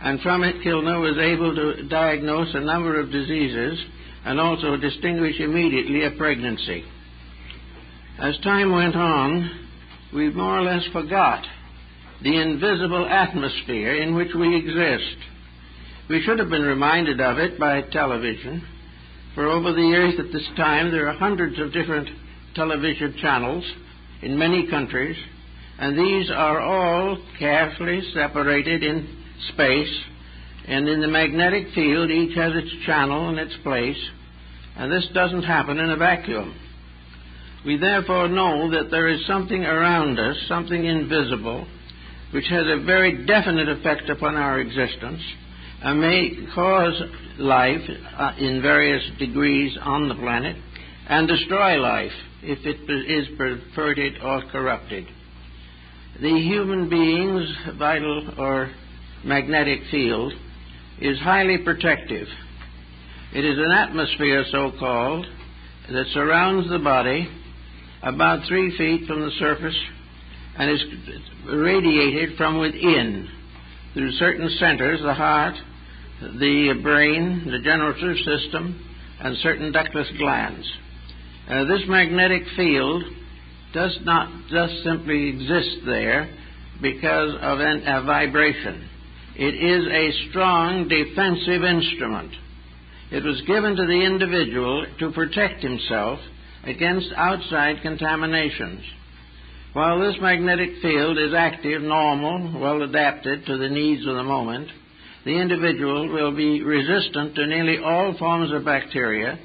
and from it Kilner was able to diagnose a number of diseases and also distinguish immediately a pregnancy. As time went on, we more or less forgot the invisible atmosphere in which we exist. We should have been reminded of it by television, for over the years at this time there are hundreds of different television channels in many countries, and these are all carefully separated in space, and in the magnetic field each has its channel and its place, and this doesn't happen in a vacuum. We therefore know that there is something around us, something invisible, which has a very definite effect upon our existence and may cause life in various degrees on the planet and destroy life if it is perverted or corrupted. The human being's vital or magnetic field is highly protective. It is an atmosphere, so-called, that surrounds the body about 3 feet from the surface and is radiated from within through certain centers, the heart, the brain, the generative system, and certain ductless glands. This magnetic field does not just simply exist there because of a vibration. It is a strong defensive instrument. It was given to the individual to protect himself against outside contaminations. While this magnetic field is active, normal, well adapted to the needs of the moment, the individual will be resistant to nearly all forms of bacteria,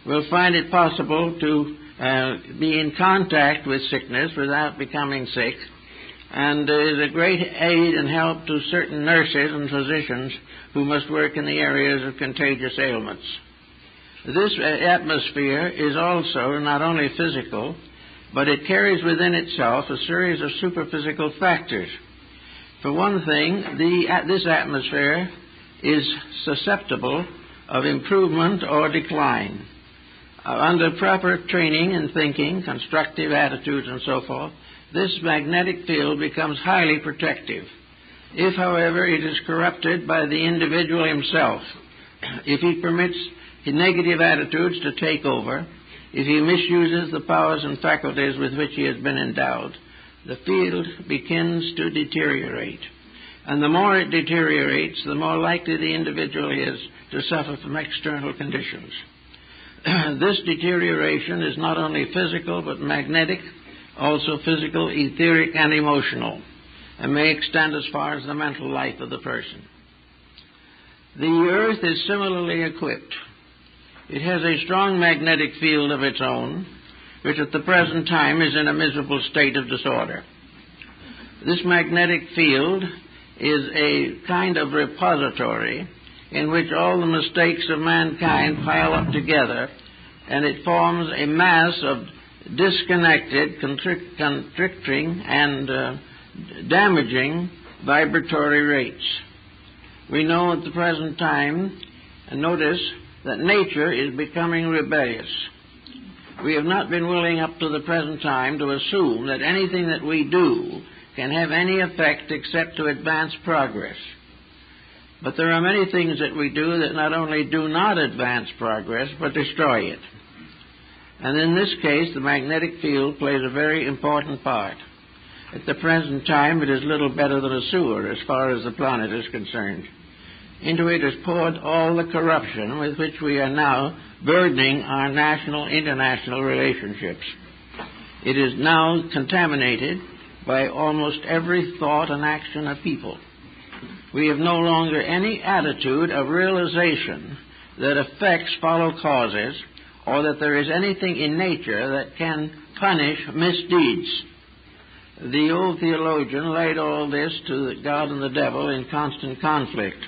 will find it possible to be in contact with sickness without becoming sick, and is a great aid and help to certain nurses and physicians who must work in the areas of contagious ailments. This atmosphere is also not only physical, but it carries within itself a series of superphysical factors. For one thing, this atmosphere is susceptible of improvement or decline. Under proper training in thinking, constructive attitudes, and so forth, this magnetic field becomes highly protective. If, however, it is corrupted by the individual himself, if he permits negative attitudes to take over, if he misuses the powers and faculties with which he has been endowed, the field begins to deteriorate. And the more it deteriorates, the more likely the individual is to suffer from external conditions. This deterioration is not only physical but magnetic, also physical, etheric, and emotional, and may extend as far as the mental life of the person. The earth is similarly equipped. It has a strong magnetic field of its own, which at the present time is in a miserable state of disorder. This magnetic field is a kind of repository in which all the mistakes of mankind pile up together, and it forms a mass of disconnected, constricting, and damaging vibratory rates. We know at the present time, and notice, that nature is becoming rebellious. We have not been willing up to the present time to assume that anything that we do can have any effect except to advance progress. But there are many things that we do that not only do not advance progress, but destroy it. And in this case, the magnetic field plays a very important part. At the present time, it is little better than a sewer as far as the planet is concerned. Into it is poured all the corruption with which we are now burdening our national, international relationships. It is now contaminated by almost every thought and action of people. We have no longer any attitude of realization that effects follow causes, or that there is anything in nature that can punish misdeeds. The old theologian laid all this to God and the devil in constant conflict.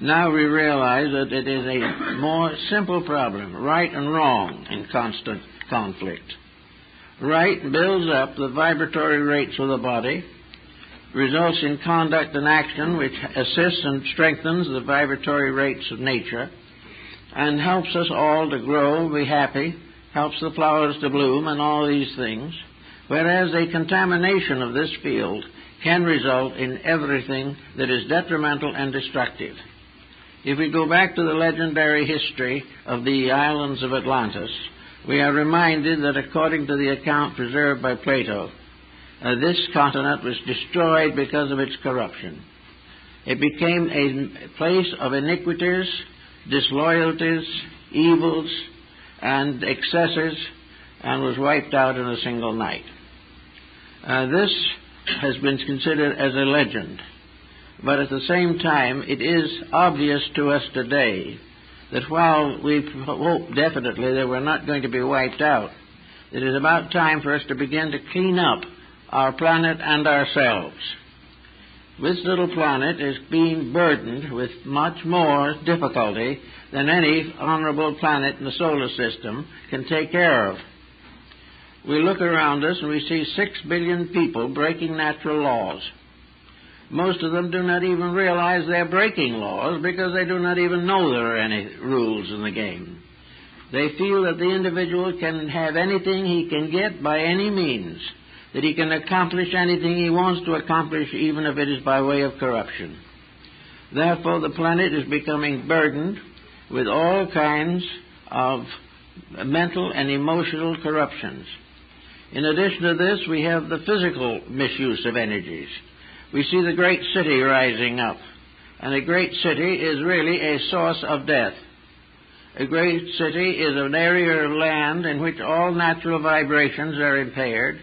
Now we realize that it is a more simple problem, right and wrong in constant conflict. Right builds up the vibratory rates of the body, results in conduct and action which assists and strengthens the vibratory rates of nature, and helps us all to grow, be happy, helps the flowers to bloom, and all these things. Whereas a contamination of this field can result in everything that is detrimental and destructive. If we go back to the legendary history of the islands of Atlantis, we are reminded that according to the account preserved by Plato, this continent was destroyed because of its corruption. It became a place of iniquities, disloyalties, evils, and excesses, and was wiped out in a single night. This has been considered as a legend, but at the same time it is obvious to us today that while we hope definitely that we're not going to be wiped out, it is about time for us to begin to clean up our planet and ourselves. This little planet is being burdened with much more difficulty than any honorable planet in the solar system can take care of. We look around us and we see 6 billion people breaking natural laws. Most of them do not even realize they're breaking laws because they do not even know there are any rules in the game. They feel that the individual can have anything he can get by any means, that he can accomplish anything he wants to accomplish, even if it is by way of corruption. Therefore, the planet is becoming burdened with all kinds of mental and emotional corruptions. In addition to this, we have the physical misuse of energies. We see the great city rising up, and a great city is really a source of death. A great city is an area of land in which all natural vibrations are impaired.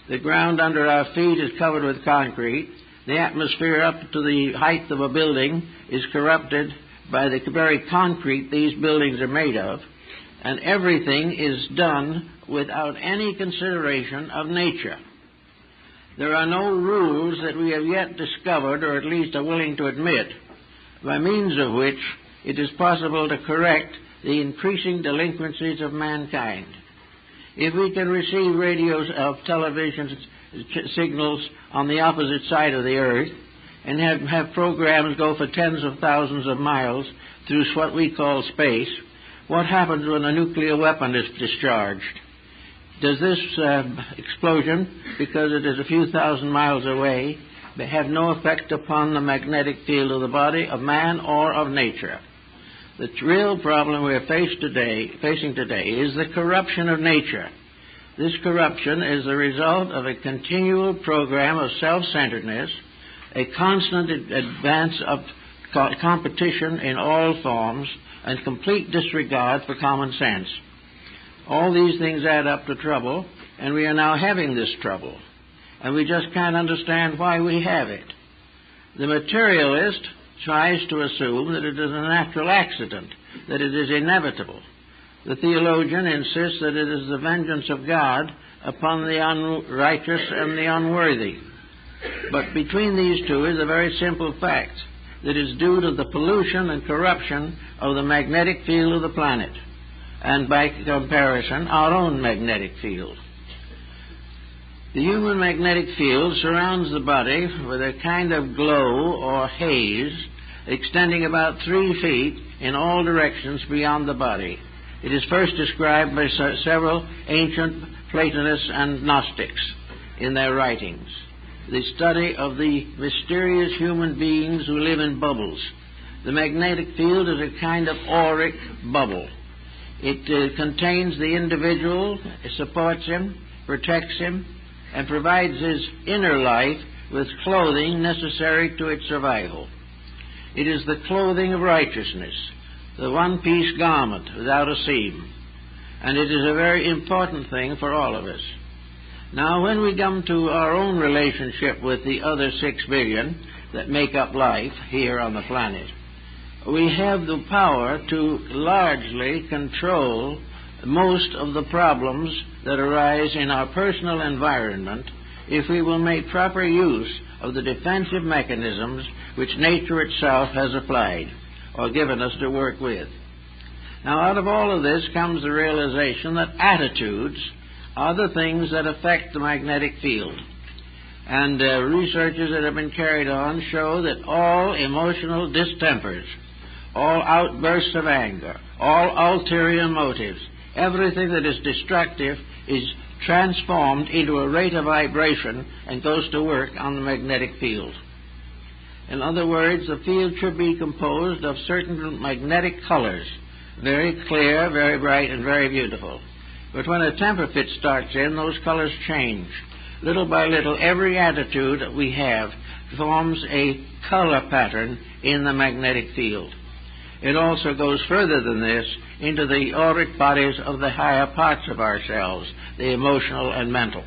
The ground under our feet is covered with concrete. The atmosphere up to the height of a building is corrupted by the very concrete these buildings are made of, and everything is done without any consideration of nature. There are no rules that we have yet discovered, or at least are willing to admit, by means of which it is possible to correct the increasing delinquencies of mankind. If we can receive radios of television signals on the opposite side of the earth and have programs go for tens of thousands of miles through what we call space, what happens when a nuclear weapon is discharged? Does this explosion, because it is a few thousand miles away, have no effect upon the magnetic field of the body of man or of nature? The real problem we are facing today is the corruption of nature. This corruption is the result of a continual program of self-centeredness, a constant advance of competition in all forms, and complete disregard for common sense. All these things add up to trouble, and we are now having this trouble, and we just can't understand why we have it. The materialist tries to assume that it is a natural accident, that it is inevitable. The theologian insists that it is the vengeance of God upon the unrighteous and the unworthy. But between these two is a very simple fact that is due to the pollution and corruption of the magnetic field of the planet, and by comparison, our own magnetic field. The human magnetic field surrounds the body with a kind of glow or haze extending about 3 feet in all directions beyond the body. It is first described by several ancient Platonists and Gnostics in their writings. The study of the mysterious human beings who live in bubbles. The magnetic field is a kind of auric bubble. It contains the individual, supports him, protects him, and provides his inner life with clothing necessary to its survival. It is the clothing of righteousness, the one-piece garment without a seam, and it is a very important thing for all of us. Now, when we come to our own relationship with the other 6 billion that make up life here on the planet, we have the power to largely control most of the problems that arise in our personal environment if we will make proper use of the defensive mechanisms which nature itself has applied or given us to work with. Now, out of all of this comes the realization that attitudes are the things that affect the magnetic field. And researches that have been carried on show that all emotional distempers, all outbursts of anger, all ulterior motives, everything that is destructive is transformed into a rate of vibration and goes to work on the magnetic field. In other words, the field should be composed of certain magnetic colors, very clear, very bright, and very beautiful. But when a temper fit starts in, those colors change. Little by little, every attitude that we have forms a color pattern in the magnetic field. It also goes further than this into the auric bodies of the higher parts of ourselves, the emotional and mental.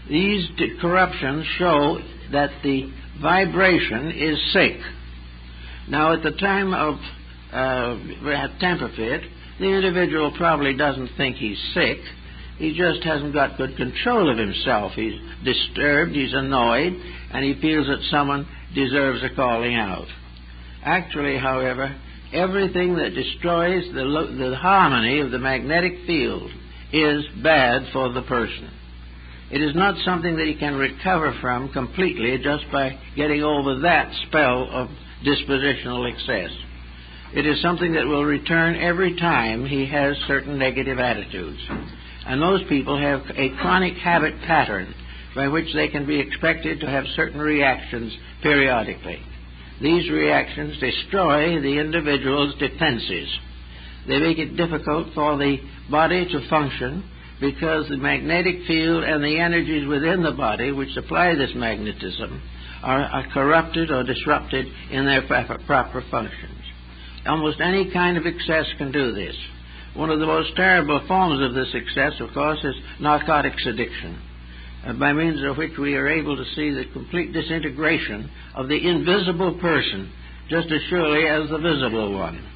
These corruptions show that the vibration is sick. Now, at the time of temper fit, the individual probably doesn't think he's sick. He just hasn't got good control of himself. He's disturbed, he's annoyed, and he feels that someone deserves a calling out. Actually, however, everything that destroys the harmony of the magnetic field is bad for the person. It is not something that he can recover from completely just by getting over that spell of dispositional excess. It is something that will return every time he has certain negative attitudes. And those people have a chronic habit pattern by which they can be expected to have certain reactions periodically. These reactions destroy the individual's defenses. They make it difficult for the body to function because the magnetic field and the energies within the body which supply this magnetism are corrupted or disrupted in their proper functions. Almost any kind of excess can do this. One of the most terrible forms of this excess, of course, is narcotics addiction, by means of which we are able to see the complete disintegration of the invisible person just as surely as the visible one.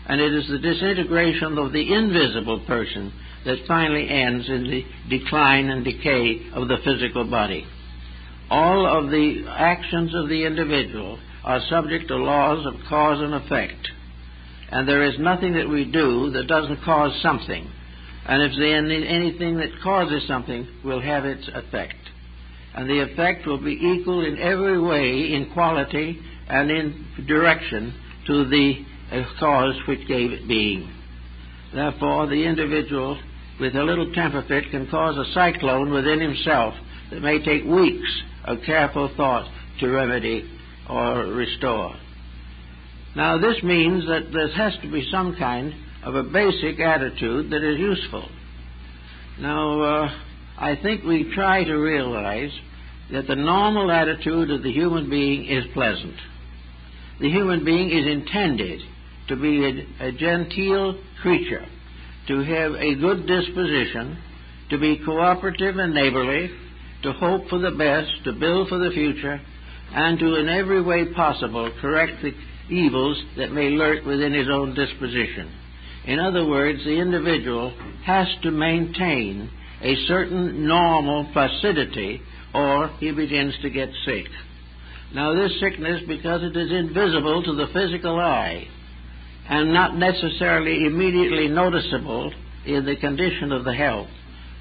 And it is the disintegration of the invisible person that finally ends in the decline and decay of the physical body. All of the actions of the individual are subject to laws of cause and effect. And there is nothing that we do that doesn't cause something. And if anything that causes something will have its effect. And the effect will be equal in every way, in quality and in direction, to the cause which gave it being. Therefore, the individual with a little temper fit can cause a cyclone within himself that may take weeks of careful thought to remedy or restore. Now, this means that there has to be some kind of a basic attitude that is useful. Now, I think we try to realize that the normal attitude of the human being is pleasant. The human being is intended to be a genteel creature, to have a good disposition, to be cooperative and neighborly, to hope for the best, to build for the future, and to in every way possible correct the evils that may lurk within his own disposition. In other words, the individual has to maintain a certain normal placidity or he begins to get sick. Now, this sickness, because it is invisible to the physical eye and not necessarily immediately noticeable in the condition of the health,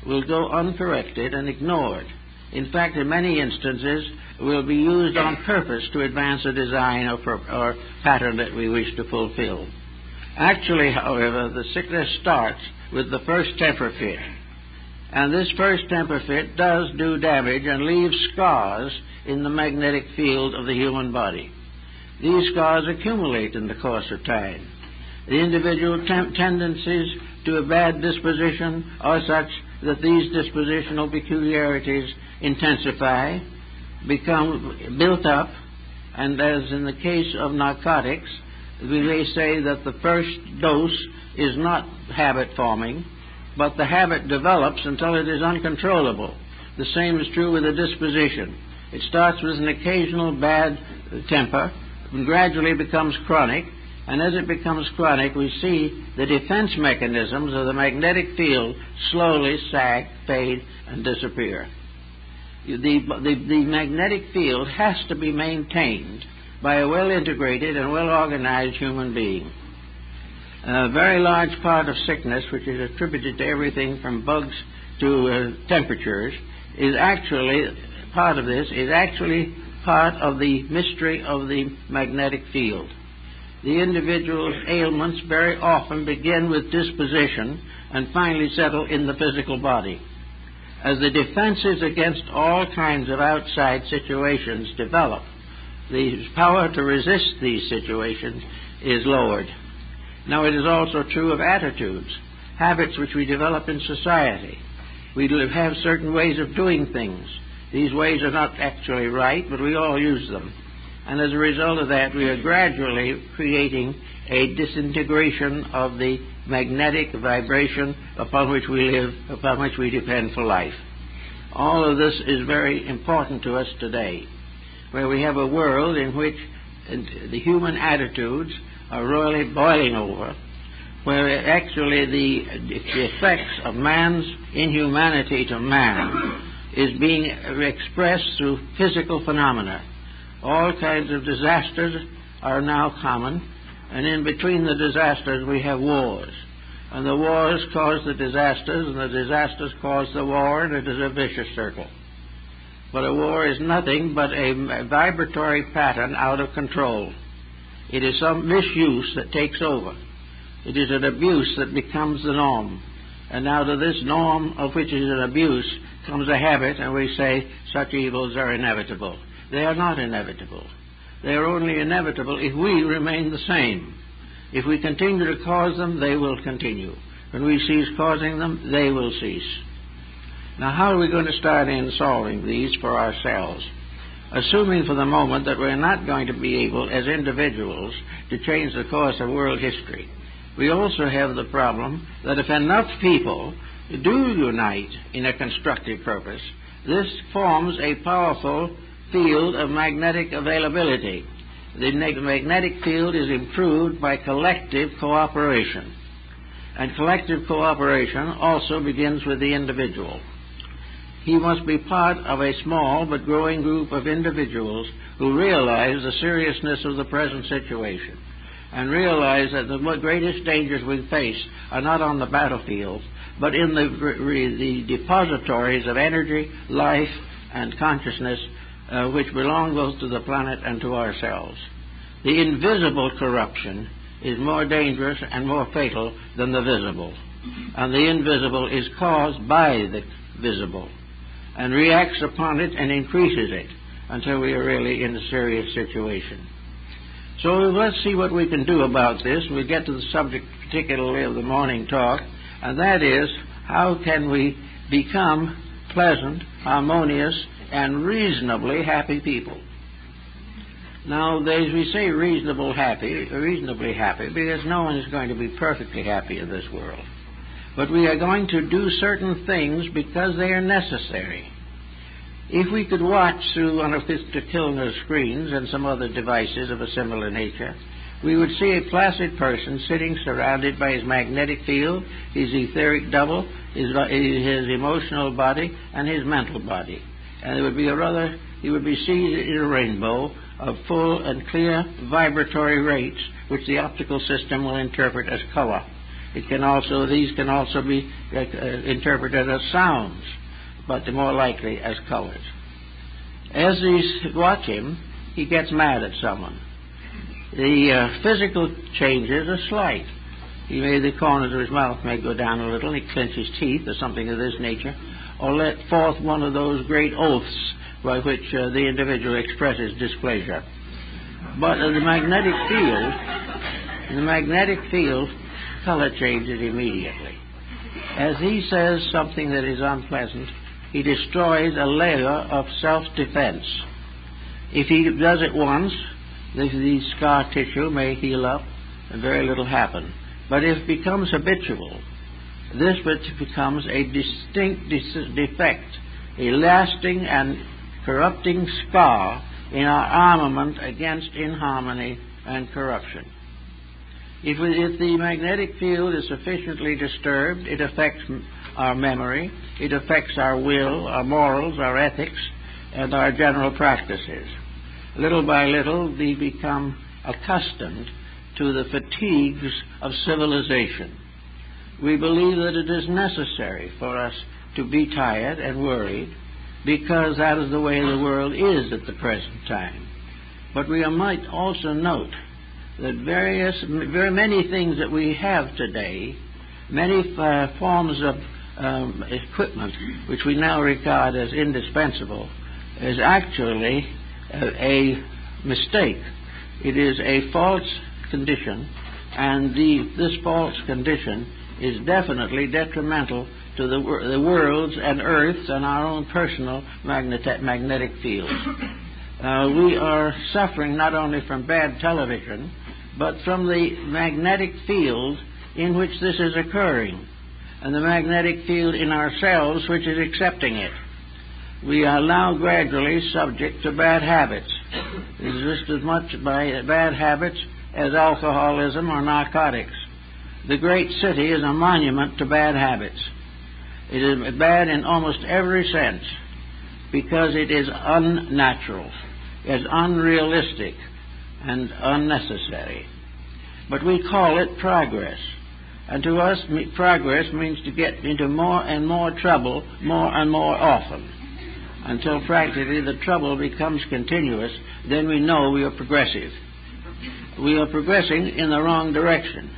will go uncorrected and ignored. In fact, in many instances, will be used on purpose to advance a design or pattern that we wish to fulfill. Actually, however, the sickness starts with the first temper fit. And this first temper fit does do damage and leaves scars in the magnetic field of the human body. These scars accumulate in the course of time. The individual tendencies to a bad disposition are such that these dispositional peculiarities intensify, become built up, and as in the case of narcotics, we may say that the first dose is not habit-forming, but the habit develops until it is uncontrollable. The same is true with a disposition. It starts with an occasional bad temper and gradually becomes chronic, and as it becomes chronic, we see the defense mechanisms of the magnetic field slowly sag, fade, and disappear. The magnetic field has to be maintained by a well-integrated and well-organized human being. A very large part of sickness, which is attributed to everything from bugs to temperatures, is actually part of this, is actually part of the mystery of the magnetic field. The individual's ailments very often begin with disposition and finally settle in the physical body. as the defenses against all kinds of outside situations develop, the power to resist these situations is lowered. Now, it is also true of attitudes, habits which we develop in society. We have certain ways of doing things. These ways are not actually right, but we all use them. And as a result of that, we are gradually creating a disintegration of the magnetic vibration upon which we live, upon which we depend for life. All of this is very important to us today, where we have a world in which the human attitudes are really boiling over, where actually the effects of man's inhumanity to man is being expressed through physical phenomena. All kinds of disasters are now common, and in between the disasters we have wars. And the wars cause the disasters, and the disasters cause the war, and it is a vicious circle. But a war is nothing but a vibratory pattern out of control. It is some misuse that takes over. It is an abuse that becomes the norm. And out of this norm, of which is an abuse, comes a habit, and we say such evils are inevitable. They are not inevitable. They are only inevitable if we remain the same. If we continue to cause them, they will continue. When we cease causing them, they will cease. Now, how are we going to start in solving these for ourselves? Assuming for the moment that we're not going to be able, as individuals, to change the course of world history. We also have the problem that if enough people do unite in a constructive purpose, this forms a powerful field of magnetic availability. The magnetic field is improved by collective cooperation. And collective cooperation also begins with the individual. He must be part of a small but growing group of individuals who realize the seriousness of the present situation and realize that the greatest dangers we face are not on the battlefield, but in the depositories of energy, life, and consciousness which belong both to the planet and to ourselves. The invisible corruption is more dangerous and more fatal than the visible. And the invisible is caused by the visible and reacts upon it and increases it until we are really in a serious situation. So let's see what we can do about this. We get to the subject particularly of the morning talk, and that is, how can we become pleasant, harmonious, and reasonably happy people? Now, as we say reasonably happy, because no one is going to be perfectly happy in this world. But we are going to do certain things because they are necessary. If we could watch through one of Mr. Kilner's screens and some other devices of a similar nature, we would see a placid person sitting surrounded by his magnetic field, his etheric double, his emotional body, and his mental body. And he would be seated in a rainbow of full and clear vibratory rates, which the optical system will interpret as color. These can also be interpreted as sounds, but more likely as colors. As these watch him, he gets mad at someone. The physical changes are slight. The corners of his mouth may go down a little, he clenches his teeth or something of this nature, or let forth one of those great oaths by which the individual expresses displeasure. But in the magnetic field, color changes immediately. As he says something that is unpleasant, he destroys a layer of self-defense. If he does it once, the scar tissue may heal up and very little happen. But if it becomes habitual, this becomes a distinct defect, a lasting and corrupting scar in our armament against inharmony and corruption. If the magnetic field is sufficiently disturbed, it affects our memory, it affects our will, our morals, our ethics, and our general practices. Little by little, we become accustomed to the fatigues of civilization. We believe that it is necessary for us to be tired and worried because that is the way the world is at the present time. But we might also note that very many things that we have today, many forms of equipment, which we now regard as indispensable, is actually a mistake. It is a false condition, and this false condition is definitely detrimental to the world's and Earth's and our own personal magnetic fields. We are suffering not only from bad television, but from the magnetic field in which this is occurring, and the magnetic field in ourselves which is accepting it. We are now gradually subject to bad habits. It is just as much by bad habits as alcoholism or narcotics. The great city is a monument to bad habits. It is bad in almost every sense because it is unnatural, it's unrealistic, and unnecessary. But we call it progress. And to us, progress means to get into more and more trouble more and more often, until practically the trouble becomes continuous. Then we know we are progressive. We are progressing in the wrong direction.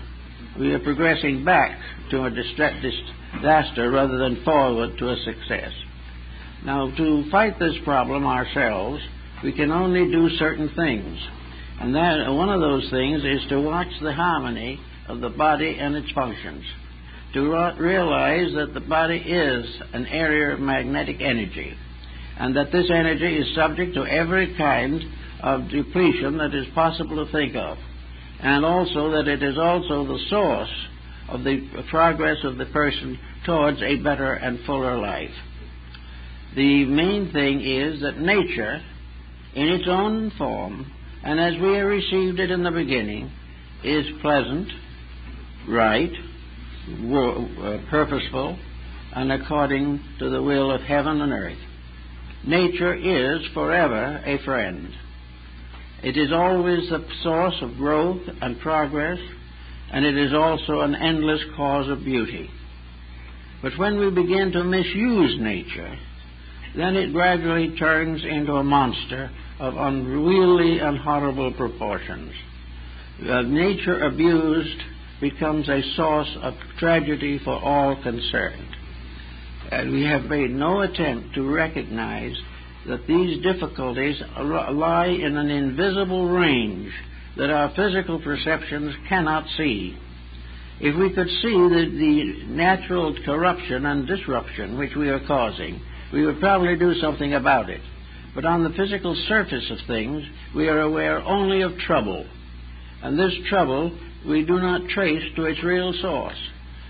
We are progressing back to a disaster rather than forward to a success. Now, to fight this problem ourselves, we can only do certain things. And that one of those things is to watch the harmony of the body and its functions, to realize that the body is an area of magnetic energy, and that this energy is subject to every kind of depletion that is possible to think of, and also that it is also the source of the progress of the person towards a better and fuller life. The main thing is that nature, in its own form, and as we have received it in the beginning, is pleasant, right, purposeful, and according to the will of heaven and earth. Nature is forever a friend. It is always the source of growth and progress, and it is also an endless cause of beauty. But when we begin to misuse nature, then it gradually turns into a monster of unwieldy and horrible proportions. Nature abused becomes a source of tragedy for all concerned. And we have made no attempt to recognize that these difficulties lie in an invisible range that our physical perceptions cannot see. If we could see the natural corruption and disruption which we are causing, we would probably do something about it. But on the physical surface of things, we are aware only of trouble. And this trouble we do not trace to its real source.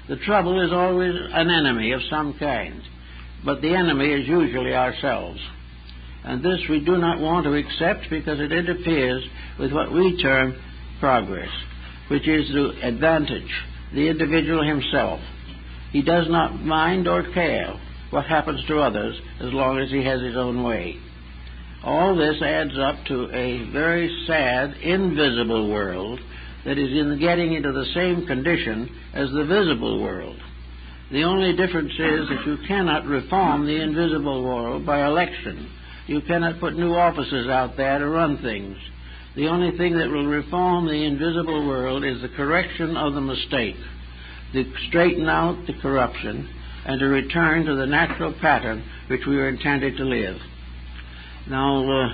The trouble is always an enemy of some kind, but the enemy is usually ourselves. And this we do not want to accept because it interferes with what we term progress, which is to advantage the individual himself. He does not mind or care what happens to others as long as he has his own way. All this adds up to a very sad, invisible world that is getting into the same condition as the visible world. The only difference is that you cannot reform the invisible world by election. You cannot put new officers out there to run things. The only thing that will reform the invisible world is the correction of the mistake, to straighten out the corruption, and to return to the natural pattern which we were intended to live. Now,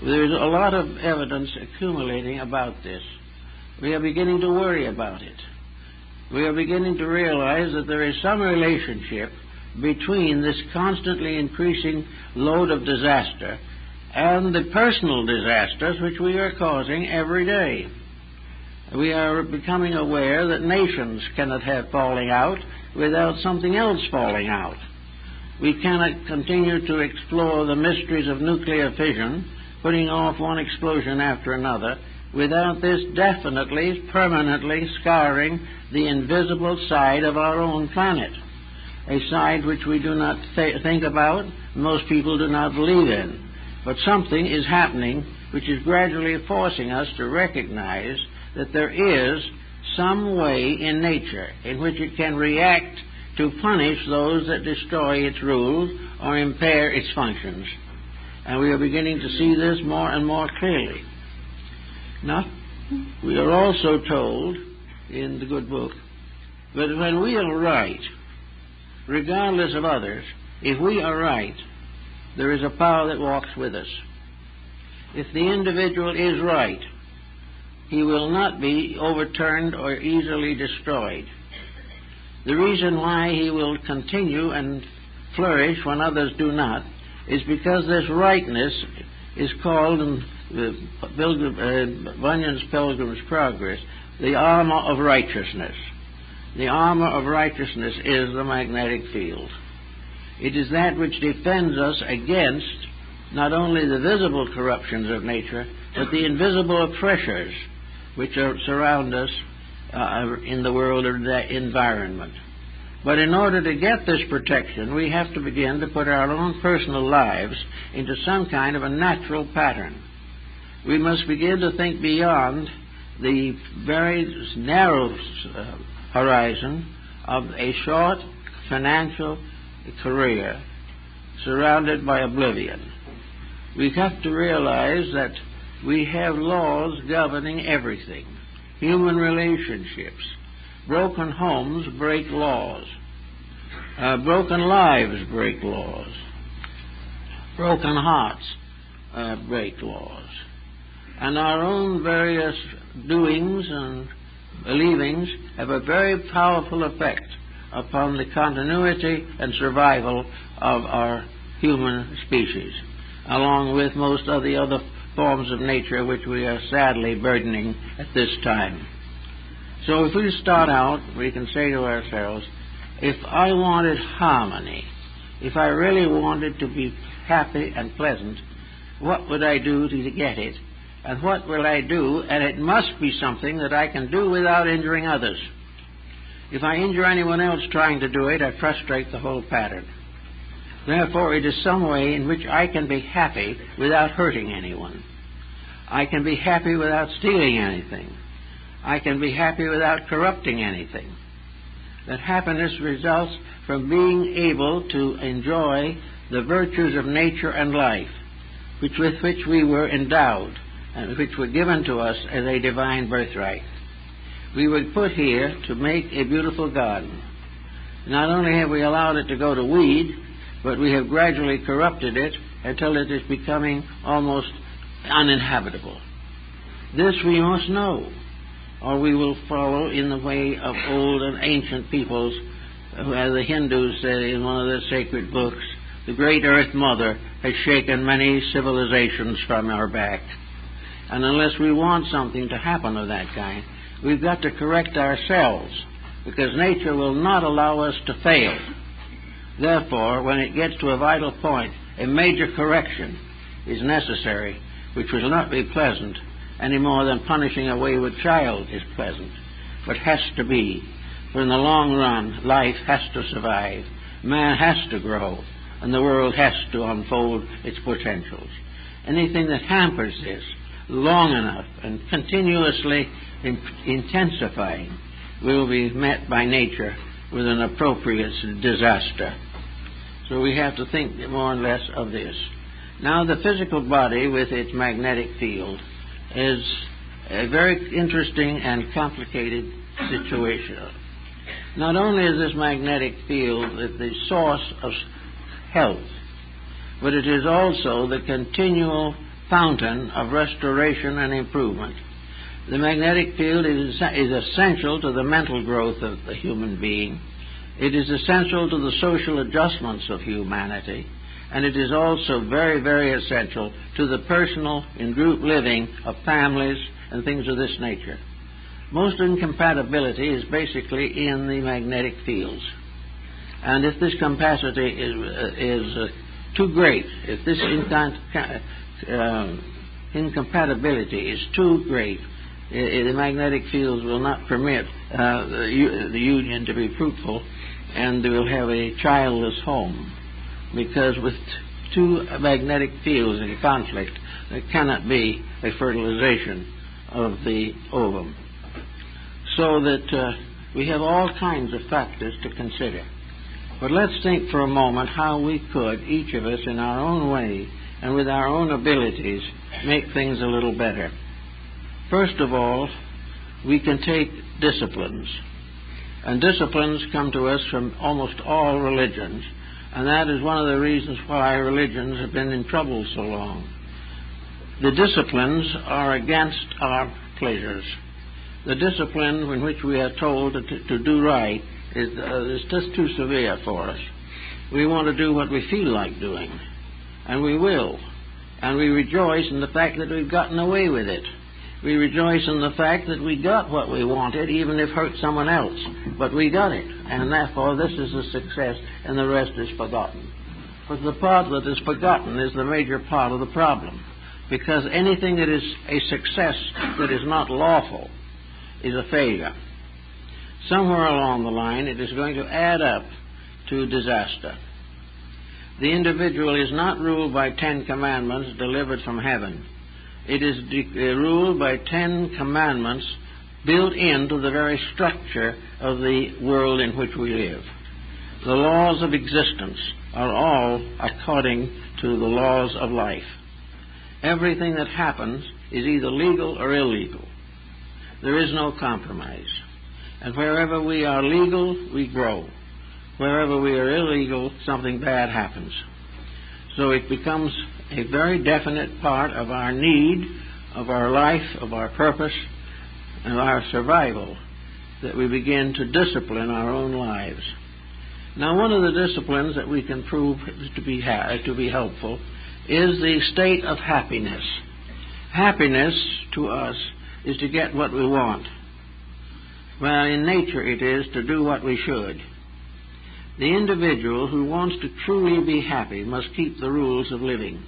there's a lot of evidence accumulating about this. We are beginning to worry about it. We are beginning to realize that there is some relationship between this constantly increasing load of disaster and the personal disasters which we are causing every day. We are becoming aware that nations cannot have falling out without something else falling out. We cannot continue to explore the mysteries of nuclear fission, putting off one explosion after another, without this definitely, permanently scarring the invisible side of our own planet, a side which we do not think about, most people do not believe in. But something is happening which is gradually forcing us to recognize that there is some way in nature in which it can react to punish those that destroy its rules or impair its functions. And we are beginning to see this more and more clearly. Now, we are also told in the good book that when we are right, regardless of others, if we are right, there is a power that walks with us. If the individual is right, he will not be overturned or easily destroyed. The reason why he will continue and flourish when others do not is because this rightness is called in Bunyan's Pilgrim's Progress the armor of righteousness. The armor of righteousness is the magnetic field. It is that which defends us against not only the visible corruptions of nature, but the invisible pressures which surround us in the world of the environment. But in order to get this protection, we have to begin to put our own personal lives into some kind of a natural pattern. We must begin to think beyond the very narrow horizon of a short financial career surrounded by oblivion. We have to realize that we have laws governing everything. Human relationships. Broken homes break laws. Broken lives break laws. Broken hearts break laws. And our own various doings and believings have a very powerful effect upon the continuity and survival of our human species, along with most of the other forms of nature which we are sadly burdening at this time. So if we start out, we can say to ourselves, if I wanted harmony, if I really wanted to be happy and pleasant, what would I do to get it? And what will I do? And it must be something that I can do without injuring others. If I injure anyone else trying to do it, I frustrate the whole pattern. Therefore, it is some way in which I can be happy without hurting anyone. I can be happy without stealing anything. I can be happy without corrupting anything. That happiness results from being able to enjoy the virtues of nature and life, with which we were endowed and which were given to us as a divine birthright. We were put here to make a beautiful garden. Not only have we allowed it to go to weed, but we have gradually corrupted it until it is becoming almost uninhabitable. This we must know, or we will follow in the way of old and ancient peoples, as the Hindus say in one of their sacred books, the great Earth Mother has shaken many civilizations from our back. And unless we want something to happen of that kind, we've got to correct ourselves, because nature will not allow us to fail. Therefore, when it gets to a vital point, a major correction is necessary, which will not be pleasant any more than punishing a wayward child is pleasant, but has to be. For in the long run, life has to survive, man has to grow, and the world has to unfold its potentials. Anything that hampers this long enough and continuously intensifying will be met by nature with an appropriate disaster. So we have to think more or less of this. Now, the physical body with its magnetic field is a very interesting and complicated situation. Not only is this magnetic field the source of health, but it is also the continual fountain of restoration and improvement. The magnetic field is essential to the mental growth of the human being. It is essential to the social adjustments of humanity, and it is also very, very essential to the personal and group living of families and things of this nature. Most incompatibility is basically in the magnetic fields. And if this capacity is too great, if this incompatibility is too great, the magnetic fields will not permit the union to be fruitful, and they will have a childless home. Because with two magnetic fields in conflict, there cannot be a fertilization of the ovum. So that we have all kinds of factors to consider. But let's think for a moment how we could, each of us in our own way and with our own abilities, make things a little better. First of all, we can take disciplines. And disciplines come to us from almost all religions. And that is one of the reasons why religions have been in trouble so long. The disciplines are against our pleasures. The discipline in which we are told to do right is just too severe for us. We want to do what we feel like doing, and we will. And we rejoice in the fact that we've gotten away with it. We rejoice in the fact that we got what we wanted, even if it hurt someone else. But we got it, and therefore this is a success, and the rest is forgotten. But the part that is forgotten is the major part of the problem, because anything that is a success that is not lawful is a failure. Somewhere along the line, it is going to add up to disaster. The individual is not ruled by 10 commandments delivered from heaven. It is ruled by 10 commandments built into the very structure of the world in which we live. The laws of existence are all according to the laws of life. Everything that happens is either legal or illegal. There is no compromise. And wherever we are legal, we grow. Wherever we are illegal, something bad happens. So it becomes a very definite part of our need, of our life, of our purpose, and of our survival, that we begin to discipline our own lives. Now, one of the disciplines that we can prove to be helpful is the state of happiness. Happiness, to us, is to get what we want. Well, in nature it is to do what we should. The individual who wants to truly be happy must keep the rules of living.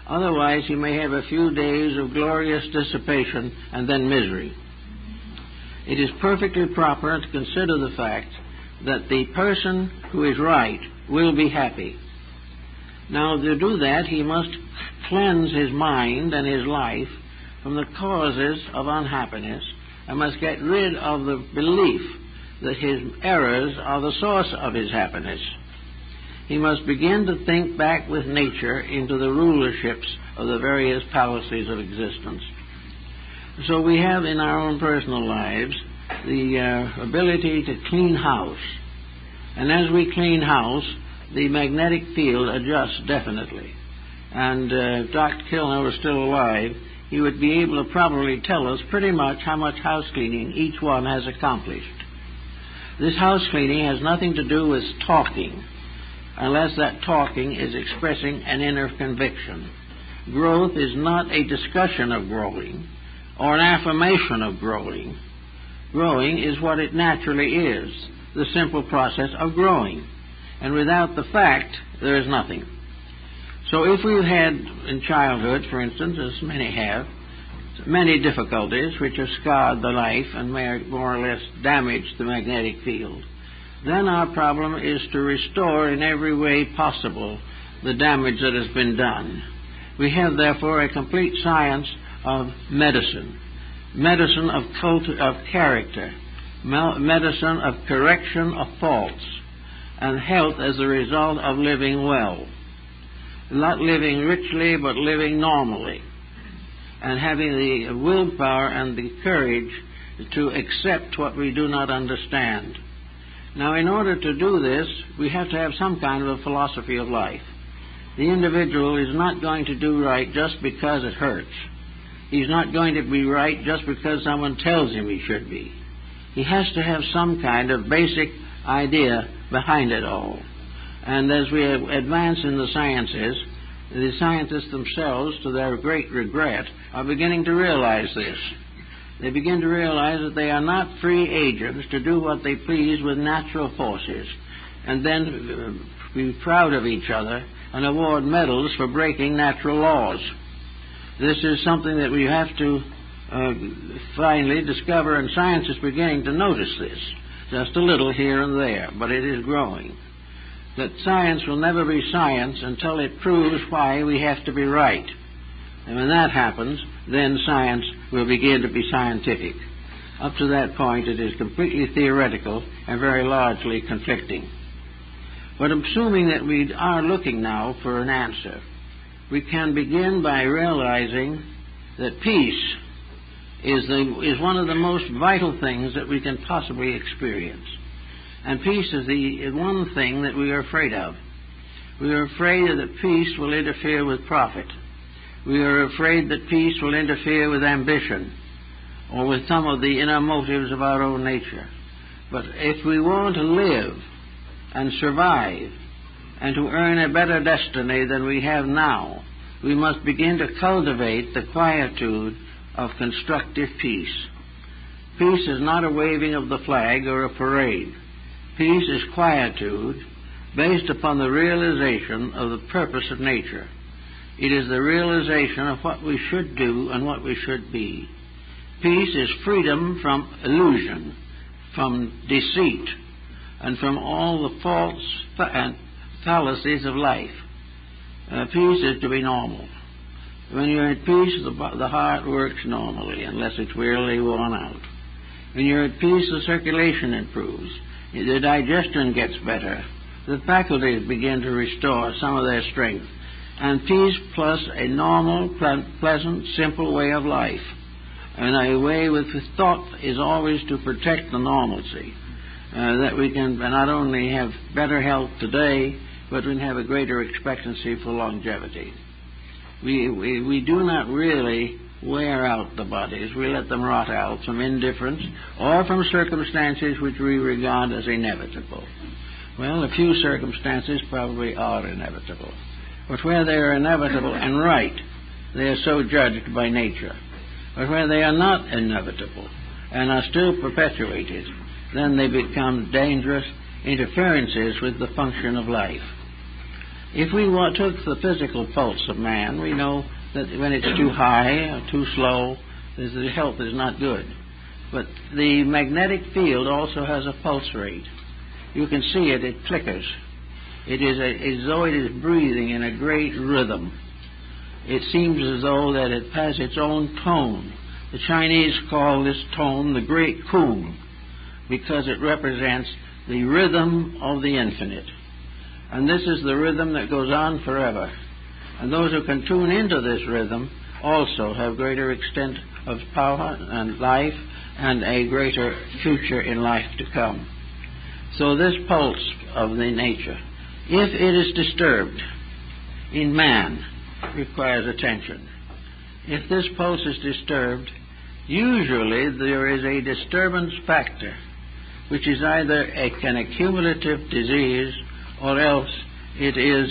Otherwise, he may have a few days of glorious dissipation and then misery. It is perfectly proper to consider the fact that the person who is right will be happy. Now, to do that, he must cleanse his mind and his life from the causes of unhappiness, and must get rid of the belief that his errors are the source of his happiness. He must begin to think back with nature into the rulerships of the various palaces of existence. So we have in our own personal lives the ability to clean house. And as we clean house, the magnetic field adjusts definitely. And if Dr. Kilner was still alive, he would be able to probably tell us pretty much how much house cleaning each one has accomplished. This house cleaning has nothing to do with talking, unless that talking is expressing an inner conviction. Growth is not a discussion of growing or an affirmation of growing. Growing is what it naturally is, the simple process of growing. And without the fact, there is nothing. So if we've had in childhood, for instance, as many have, many difficulties which have scarred the life and more or less damaged the magnetic field, then our problem is to restore in every way possible the damage that has been done. We have, therefore, a complete science of medicine, medicine of character, medicine of correction of faults, and health as a result of living well. Not living richly, but living normally, and having the willpower and the courage to accept what we do not understand. Now, in order to do this, we have to have some kind of a philosophy of life. The individual is not going to do right just because it hurts. He's not going to be right just because someone tells him he should be. He has to have some kind of basic idea behind it all. And as we advance in the sciences, the scientists themselves, to their great regret, are beginning to realize this. They begin to realize that they are not free agents to do what they please with natural forces and then be proud of each other and award medals for breaking natural laws. This is something that we have to finally discover, and science is beginning to notice this, just a little here and there, but it is growing. That science will never be science until it proves why we have to be right. And when that happens, then science will begin to be scientific. Up to that point, it is completely theoretical and very largely conflicting. But assuming that we are looking now for an answer, we can begin by realizing that peace is one of the most vital things that we can possibly experience. And peace is the one thing that we are afraid of. We are afraid that peace will interfere with profit. We are afraid that peace will interfere with ambition or with some of the inner motives of our own nature. But if we want to live and survive and to earn a better destiny than we have now, we must begin to cultivate the quietude of constructive peace. Peace is not a waving of the flag or a parade. Peace is quietude based upon the realization of the purpose of nature. It is the realization of what we should do and what we should be. Peace is freedom from illusion, from deceit, and from all the false fallacies of life. Peace is to be normal. When you're at peace, the heart works normally, unless it's really worn out. When you're at peace, the circulation improves. The digestion gets better. The faculties begin to restore some of their strength. And peace plus a normal, pleasant, simple way of life, and a way with thought is always to protect the normalcy, that we can not only have better health today, but we can have a greater expectancy for longevity. We do not really wear out the bodies. We let them rot out from indifference or from circumstances which we regard as inevitable. Well, a few circumstances probably are inevitable. But where they are inevitable and right, they are so judged by nature. But where they are not inevitable and are still perpetuated, then they become dangerous interferences with the function of life. If we took the physical pulse of man, we know that when it's too high or too slow, the health is not good. But the magnetic field also has a pulse rate. You can see it, it flickers. It is as though it is breathing in a great rhythm. It seems as though that it has its own tone. The Chinese call this tone the Great Kung, because it represents the rhythm of the infinite. And this is the rhythm that goes on forever. And those who can tune into this rhythm also have greater extent of power and life and a greater future in life to come. So this pulse of the nature, if it is disturbed in man, requires attention. If this pulse is disturbed, usually there is a disturbance factor, which is either an accumulative disease or else it is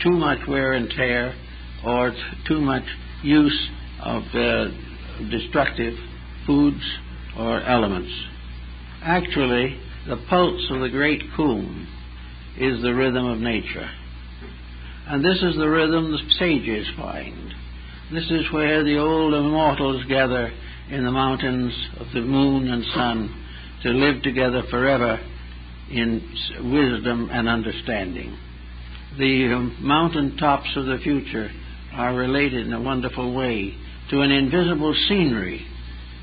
too much wear and tear or too much use of destructive foods or elements. Actually, the pulse of the Great Kung is the rhythm of nature. And this is the rhythm the sages find. This is where the old immortals gather in the mountains of the moon and sun to live together forever in wisdom and understanding. The mountain tops of the future are related in a wonderful way to an invisible scenery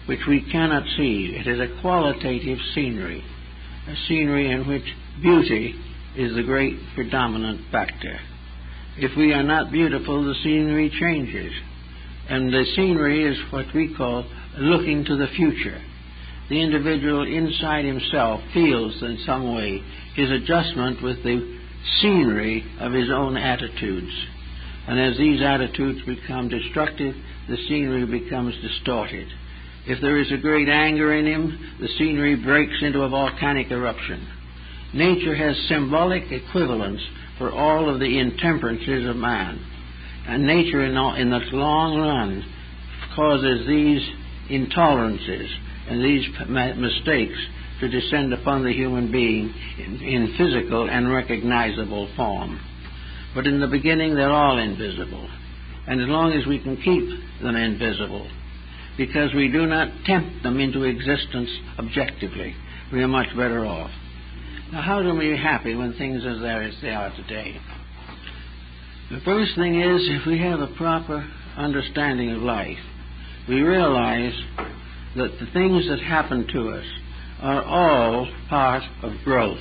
which we cannot see. It is a qualitative scenery, a scenery in which beauty is the great predominant factor. If we are not beautiful, the scenery changes. And the scenery is what we call looking to the future. The individual inside himself feels in some way his adjustment with the scenery of his own attitudes. And as these attitudes become destructive, the scenery becomes distorted. If there is a great anger in him, the scenery breaks into a volcanic eruption. Nature has symbolic equivalence for all of the intemperances of man. And nature in the long run causes these intolerances and these mistakes to descend upon the human being in physical and recognizable form. But in the beginning, they're all invisible. And as long as we can keep them invisible, because we do not tempt them into existence objectively, we are much better off. Now, how do we be happy when things are there as they are today? The first thing is, if we have a proper understanding of life, we realize that the things that happen to us are all part of growth.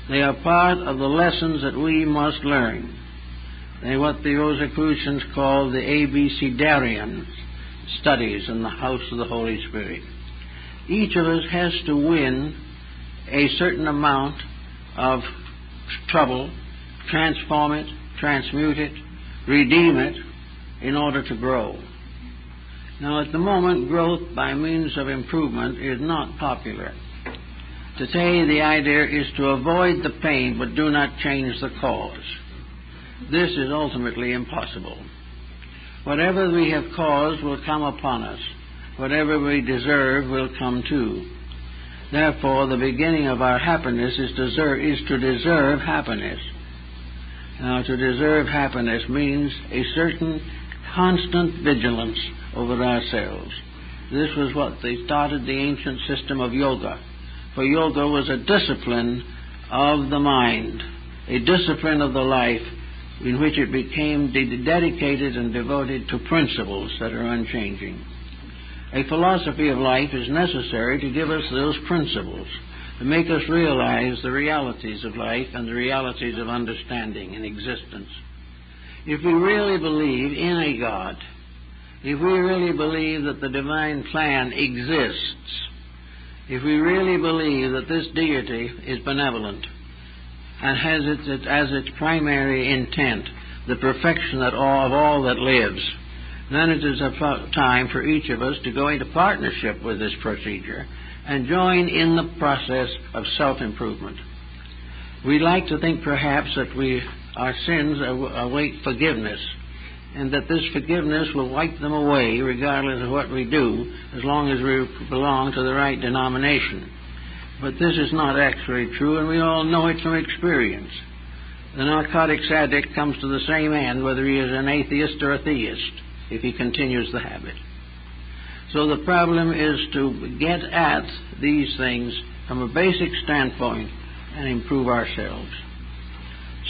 They are part of the lessons that we must learn. They're what the Rosicrucians call the abecedarians, studies in the house of the Holy Spirit. Each of us has to win a certain amount of trouble, transform it, transmute it, redeem it, in order to grow. Now, at the moment, growth by means of improvement is not popular. Today, the idea is to avoid the pain, but do not change the cause. This is ultimately impossible. Whatever we have caused will come upon us. Whatever we deserve will come too. Therefore, the beginning of our happiness is to deserve happiness. Now, to deserve happiness means a certain constant vigilance over ourselves. This was what they started the ancient system of yoga. For yoga was a discipline of the mind, a discipline of the life in which it became dedicated and devoted to principles that are unchanging. A philosophy of life is necessary to give us those principles, to make us realize the realities of life and the realities of understanding and existence. If we really believe in a God, if we really believe that the divine plan exists, if we really believe that this deity is benevolent and has as its primary intent the perfection of all that lives, then it is a time for each of us to go into partnership with this procedure and join in the process of self-improvement. We like to think perhaps that our sins await forgiveness, and that this forgiveness will wipe them away regardless of what we do, as long as we belong to the right denomination. But this is not actually true, and we all know it from experience. The narcotics addict comes to the same end whether he is an atheist or a theist, if he continues the habit. So the problem is to get at these things from a basic standpoint and improve ourselves.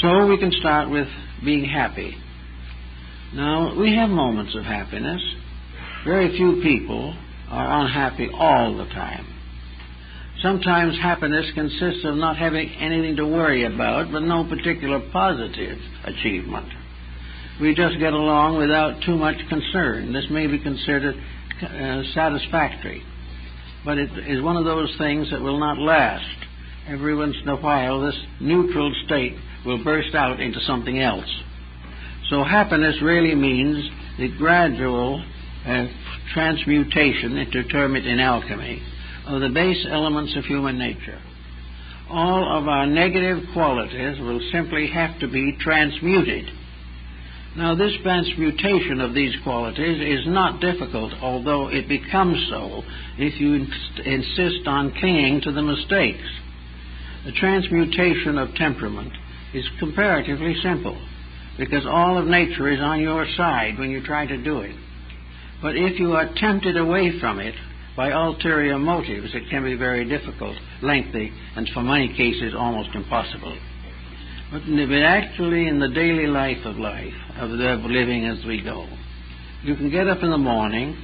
So we can start with being happy. Now, we have moments of happiness. Very few people are unhappy all the time. Sometimes happiness consists of not having anything to worry about, but no particular positive achievement. We just get along without too much concern. This may be considered satisfactory, but it is one of those things that will not last. Every once in a while, this neutral state will burst out into something else. So happiness really means the gradual transmutation, to term it in alchemy, of the base elements of human nature. All of our negative qualities will simply have to be transmuted. Now, this transmutation of these qualities is not difficult, although it becomes so if you insist on clinging to the mistakes. The transmutation of temperament is comparatively simple, because all of nature is on your side when you try to do it. But if you are tempted away from it by ulterior motives, it can be very difficult, lengthy, and for many cases almost impossible. But actually in the daily life of living as we go, you can get up in the morning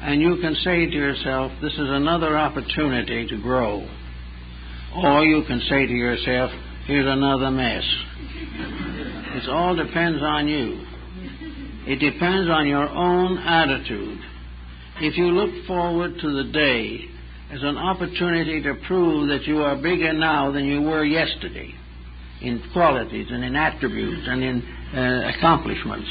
and you can say to yourself, this is another opportunity to grow. Or you can say to yourself, here's another mess. It all depends on you. It depends on your own attitude. If you look forward to the day as an opportunity to prove that you are bigger now than you were yesterday, in qualities and in attributes and in accomplishments,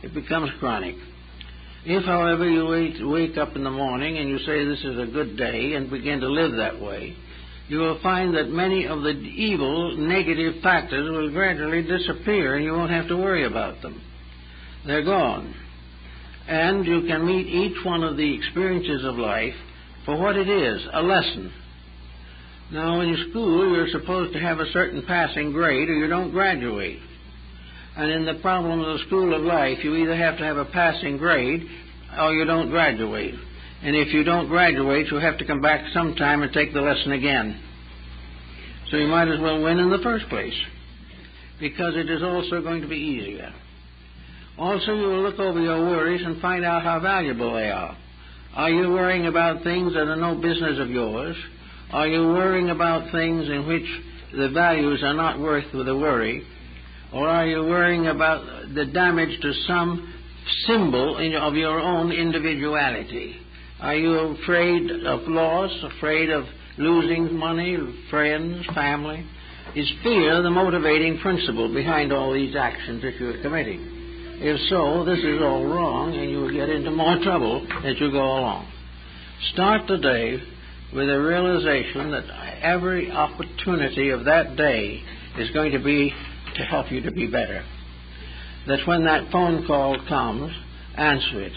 it becomes chronic. If, however, you wake up in the morning and you say this is a good day and begin to live that way, you will find that many of the evil, negative factors will gradually disappear and you won't have to worry about them. They're gone. And you can meet each one of the experiences of life for what it is, a lesson. Now, in school, you're supposed to have a certain passing grade or you don't graduate. And in the problem of the school of life, you either have to have a passing grade or you don't graduate. And if you don't graduate, you'll have to come back sometime and take the lesson again. So you might as well win in the first place, because it is also going to be easier. Also, you will look over your worries and find out how valuable they are. Are you worrying about things that are no business of yours? Are you worrying about things in which the values are not worth the worry? Or are you worrying about the damage to some symbol of your own individuality? Are you afraid of loss, afraid of losing money, friends, family? Is fear the motivating principle behind all these actions that you're committing? If so, this is all wrong, and you will get into more trouble as you go along. Start today with a realization that every opportunity of that day is going to be to help you to be better. That when that phone call comes, answer it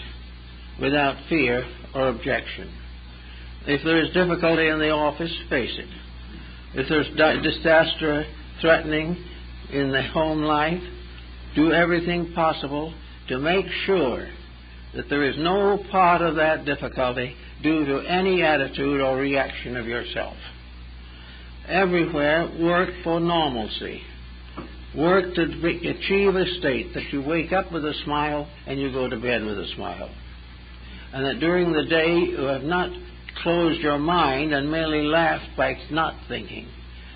without fear or objection. If there is difficulty in the office, face it. If there's disaster threatening in the home life, do everything possible to make sure that there is no part of that difficulty due to any attitude or reaction of yourself. Everywhere, work for normalcy. Work to achieve a state that you wake up with a smile and you go to bed with a smile. And that during the day you have not closed your mind and merely laughed by not thinking,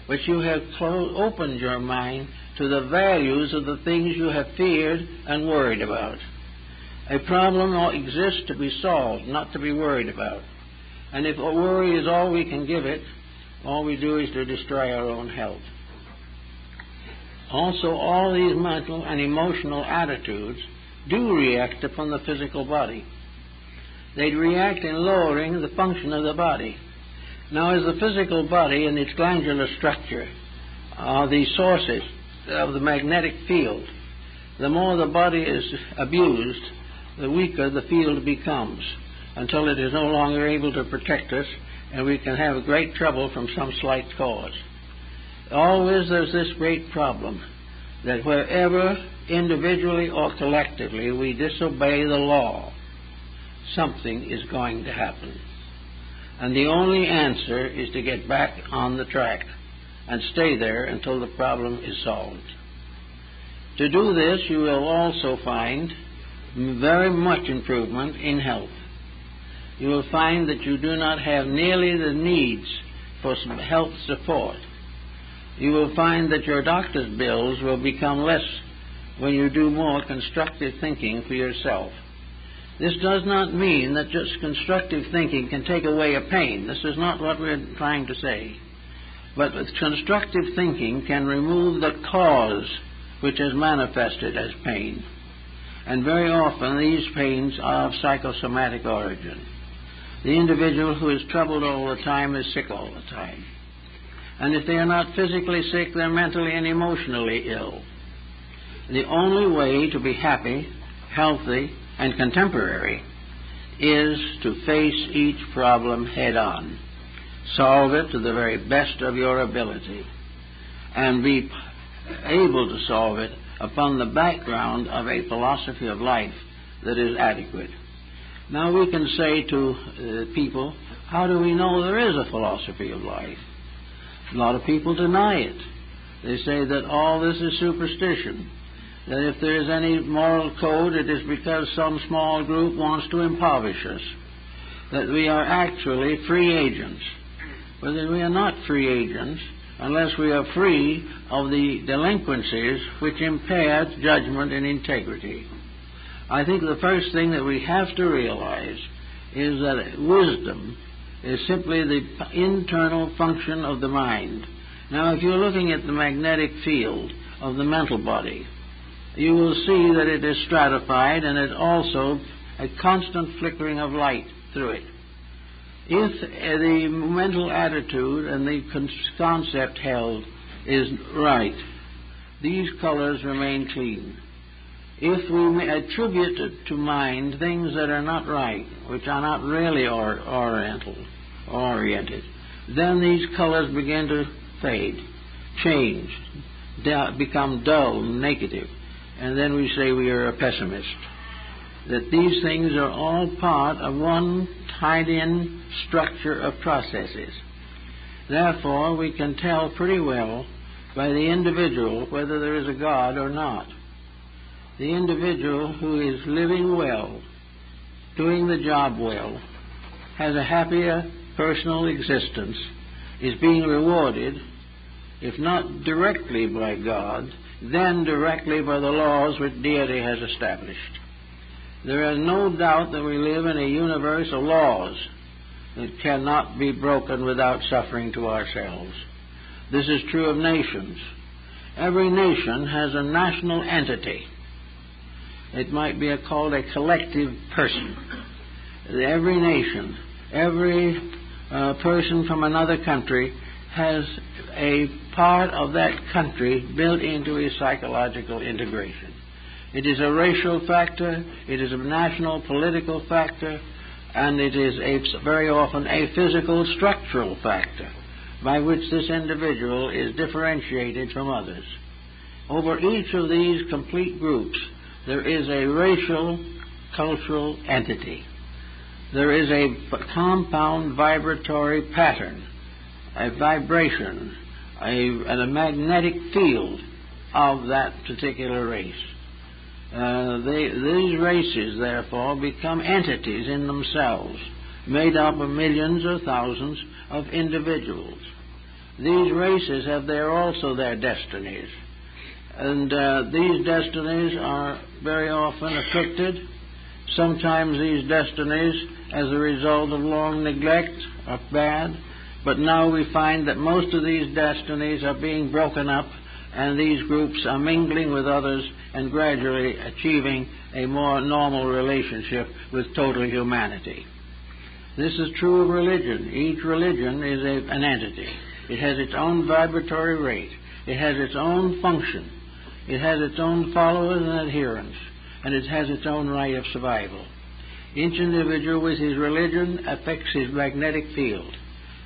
but you have opened your mind to the values of the things you have feared and worried about. A problem exists to be solved, not to be worried about. And if a worry is all we can give it, all we do is to destroy our own health. Also, all these mental and emotional attitudes do react upon the physical body. They react in lowering the function of the body. Now, as the physical body and its glandular structure are the sources of the magnetic field, the more the body is abused, the weaker the field becomes, until it is no longer able to protect us, and we can have great trouble from some slight cause. Always there's this great problem that wherever, individually or collectively, we disobey the law, something is going to happen. And the only answer is to get back on the track and stay there until the problem is solved. To do this, you will also find very much improvement in health. You will find that you do not have nearly the needs for some health support. You will find that your doctor's bills will become less when you do more constructive thinking for yourself. This does not mean that just constructive thinking can take away a pain. This is not what we're trying to say. But constructive thinking can remove the cause which is manifested as pain. And very often these pains are of psychosomatic origin. The individual who is troubled all the time is sick all the time. And if they are not physically sick, they're mentally and emotionally ill. The only way to be happy, healthy, and contemporary is to face each problem head on. Solve it to the very best of your ability, and be able to solve it upon the background of a philosophy of life that is adequate. Now we can say to people, how do we know there is a philosophy of life? A lot of people deny it. They say that all this is superstition, that if there is any moral code, it is because some small group wants to impoverish us, that we are actually free agents. But that we are not free agents unless we are free of the delinquencies which impair judgment and integrity. I think the first thing that we have to realize is that wisdom is simply the internal function of the mind. Now, if you're looking at the magnetic field of the mental body, you will see that it is stratified and it also a constant flickering of light through it. If the mental attitude and the concept held is right, these colors remain clean. If we attribute to mind things that are not right, which are not really oriented, then these colors begin to fade, change, become dull, negative, and then we say we are a pessimist. That these things are all part of one tied-in structure of processes. Therefore, we can tell pretty well by the individual whether there is a God or not. The individual who is living well, doing the job well, has a happier personal existence, is being rewarded, if not directly by God, then directly by the laws which deity has established. There is no doubt that we live in a universe of laws that cannot be broken without suffering to ourselves. This is true of nations. Every nation has a national entity. It might be called a collective person. Every nation, every person from another country has a part of that country built into his psychological integration. It is a racial factor, it is a national political factor, and it is very often a physical structural factor by which this individual is differentiated from others. Over each of these complete groups, there is a racial, cultural entity. There is a compound vibratory pattern, a vibration, and a magnetic field of that particular race. These races, therefore, become entities in themselves, made up of millions or thousands of individuals. These races have also their destinies, and these destinies are very often afflicted. Sometimes these destinies, as a result of long neglect, are bad, but now we find that most of these destinies are being broken up, and these groups are mingling with others and gradually achieving a more normal relationship with total humanity. This is true of religion. Each religion is an entity. It has its own vibratory rate. It has its own function. It has its own followers and adherents, and it has its own right of survival. Each individual with his religion affects his magnetic field.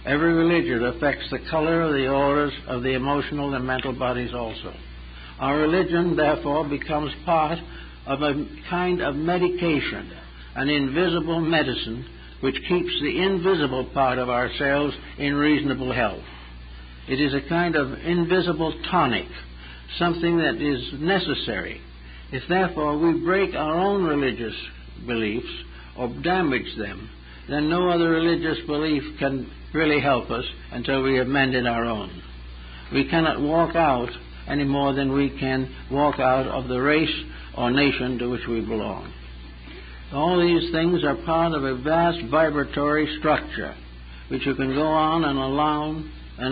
Every religion affects the color of the auras of the emotional and mental bodies also. Our religion, therefore, becomes part of a kind of medication, an invisible medicine which keeps the invisible part of ourselves in reasonable health. It is a kind of invisible tonic, something that is necessary. If, therefore, we break our own religious beliefs or damage them, then no other religious belief can really help us until we have mended our own. We cannot walk out any more than we can walk out of the race or nation to which we belong. All these things are part of a vast vibratory structure which you can go on and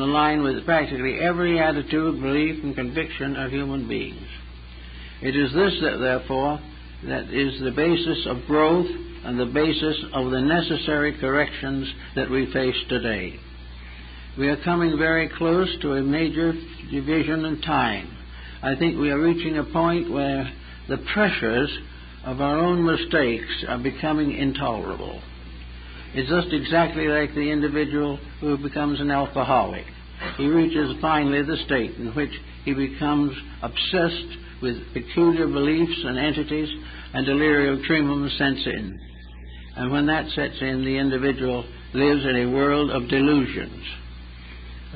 align with practically every attitude, belief, and conviction of human beings. It is this, therefore, that is the basis of growth and the basis of the necessary corrections that we face today. We are coming very close to a major division in time. I think we are reaching a point where the pressures of our own mistakes are becoming intolerable. It's just exactly like the individual who becomes an alcoholic. He reaches finally the state in which he becomes obsessed with peculiar beliefs and entities, and delirium tremens sets in. And when that sets in, the individual lives in a world of delusions.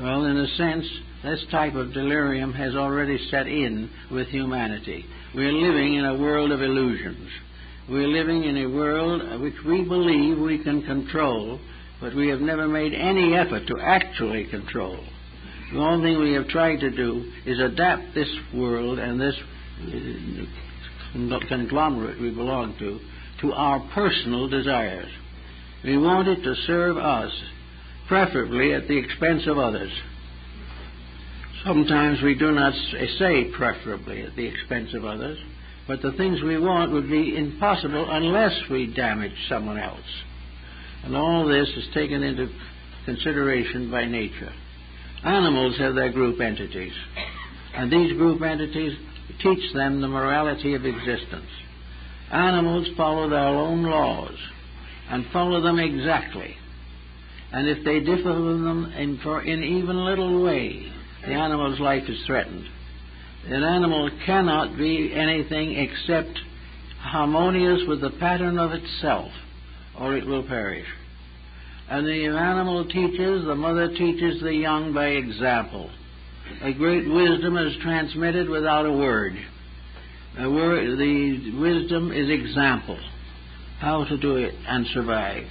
Well, in a sense, this type of delirium has already set in with humanity. We are living in a world of illusions. We are living in a world which we believe we can control, but we have never made any effort to actually control. The only thing we have tried to do is adapt this world and this conglomerate we belong to our personal desires. We want it to serve us, preferably at the expense of others. Sometimes we do not say preferably at the expense of others, but the things we want would be impossible unless we damage someone else. And all this is taken into consideration by nature. Animals have their group entities, and these group entities teach them the morality of existence. Animals follow their own laws, and follow them exactly. And if they differ from them in even a little way, the animal's life is threatened. An animal cannot be anything except harmonious with the pattern of itself, or it will perish. And the animal teaches, the mother teaches the young by example. A great wisdom is transmitted without a word. The wisdom is example, how to do it and survive.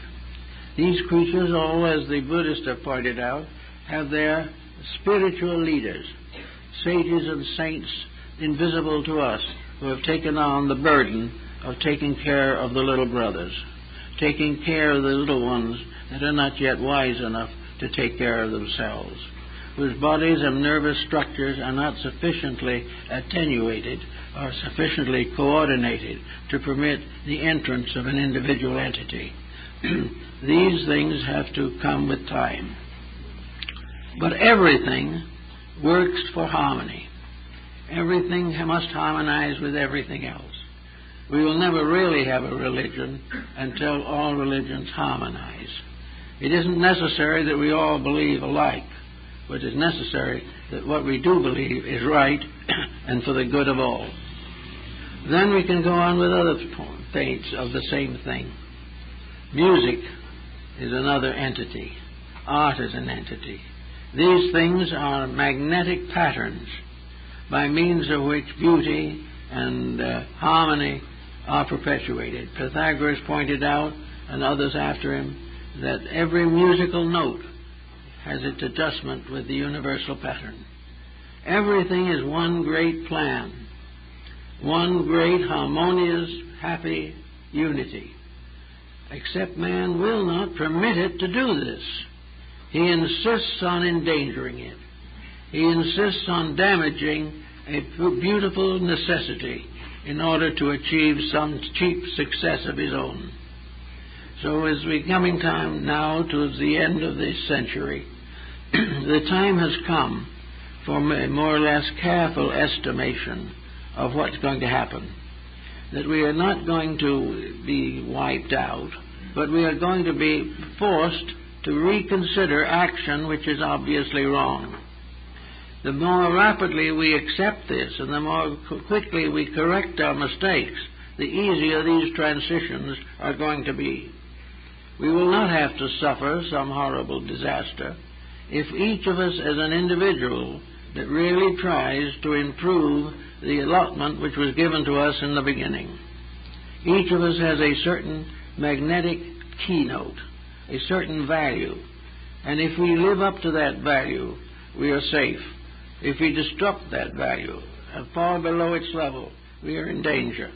These creatures, all as the Buddhists have pointed out, have their spiritual leaders, sages and saints invisible to us, who have taken on the burden of taking care of the little brothers, taking care of the little ones that are not yet wise enough to take care of themselves, whose bodies and nervous structures are not sufficiently attenuated or sufficiently coordinated to permit the entrance of an individual entity. These things have to come with time. But everything works for harmony. Everything must harmonize with everything else. We will never really have a religion until all religions harmonize. It isn't necessary that we all believe alike, but it's necessary that what we do believe is right and for the good of all. Then we can go on with other points of the same thing. Music is another entity. Art is an entity. These things are magnetic patterns by means of which beauty and harmony are perpetuated. Pythagoras pointed out, and others after him, that every musical note has its adjustment with the universal pattern. Everything is one great plan, one great harmonious, happy unity. Except man will not permit it to do this. He insists on endangering it. He insists on damaging a beautiful necessity in order to achieve some cheap success of his own. So as we're coming time now to the end of this century, the time has come for a more or less careful estimation of what's going to happen. That we are not going to be wiped out, but we are going to be forced to reconsider action which is obviously wrong. The more rapidly we accept this and the more quickly we correct our mistakes, the easier these transitions are going to be. We will not have to suffer some horrible disaster if each of us as an individual that really tries to improve the allotment which was given to us in the beginning. Each of us has a certain magnetic keynote, a certain value, and if we live up to that value, we are safe. If we disrupt that value and fall below its level, we are in danger.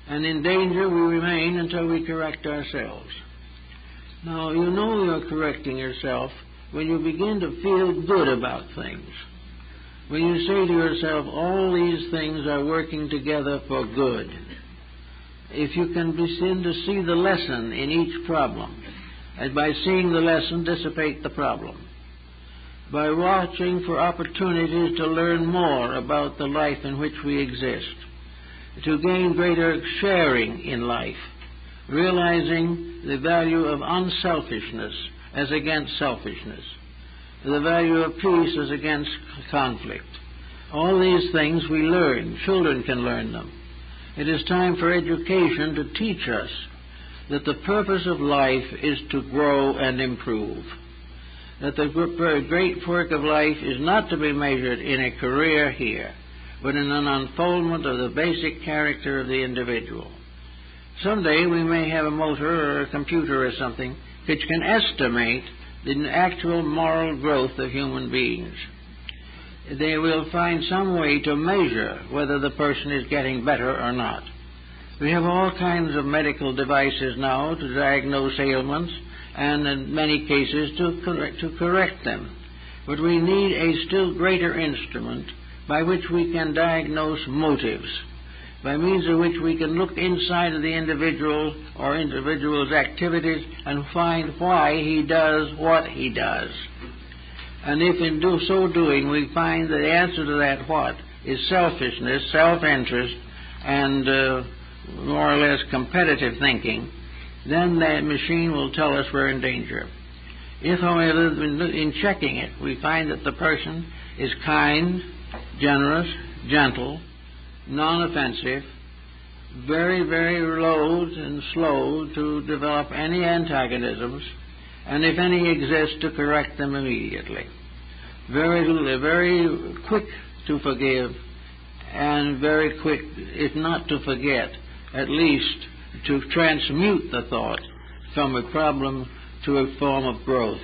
And in danger we remain until we correct ourselves. Now, you know you're correcting yourself when you begin to feel good about things. When you say to yourself, all these things are working together for good. If you can begin to see the lesson in each problem, and by seeing the lesson dissipate the problem. By watching for opportunities to learn more about the life in which we exist, to gain greater sharing in life, realizing the value of unselfishness as against selfishness, the value of peace as against conflict. All these things we learn. Children can learn them. It is time for education to teach us that the purpose of life is to grow and improve. That the great work of life is not to be measured in a career here, but in an unfoldment of the basic character of the individual. Someday we may have a motor or a computer or something which can estimate the actual moral growth of human beings. They will find some way to measure whether the person is getting better or not. We have all kinds of medical devices now to diagnose ailments and in many cases to correct them. But we need a still greater instrument by which we can diagnose motives, by means of which we can look inside of the individual or individual's activities and find why he does what he does. And if in so doing we find that the answer to that what is selfishness, self-interest, and more or less competitive thinking, then that machine will tell us we're in danger. If, however, in checking it, we find that the person is kind, generous, gentle, non-offensive, very, very low and slow to develop any antagonisms, and if any exist, to correct them immediately. Very quick to forgive, and very quick, if not to forget, at least to transmute the thought from a problem to a form of growth.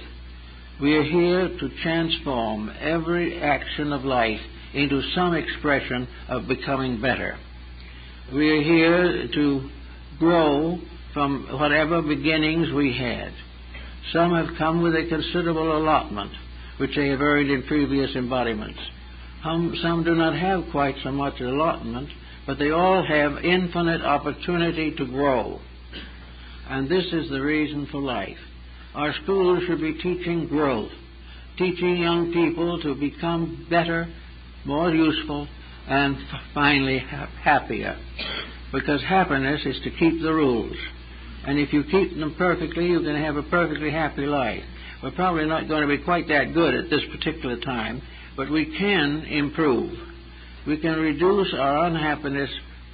We are here to transform every action of life into some expression of becoming better. We are here to grow from whatever beginnings we had. Some have come with a considerable allotment, which they have earned in previous embodiments. Some do not have quite so much allotment, but they all have infinite opportunity to grow. And this is the reason for life. Our schools should be teaching growth, teaching young people to become better, more useful, and finally happier. Because happiness is to keep the rules. And if you keep them perfectly, you can have a perfectly happy life. We're probably not going to be quite that good at this particular time, but we can improve. We can reduce our unhappiness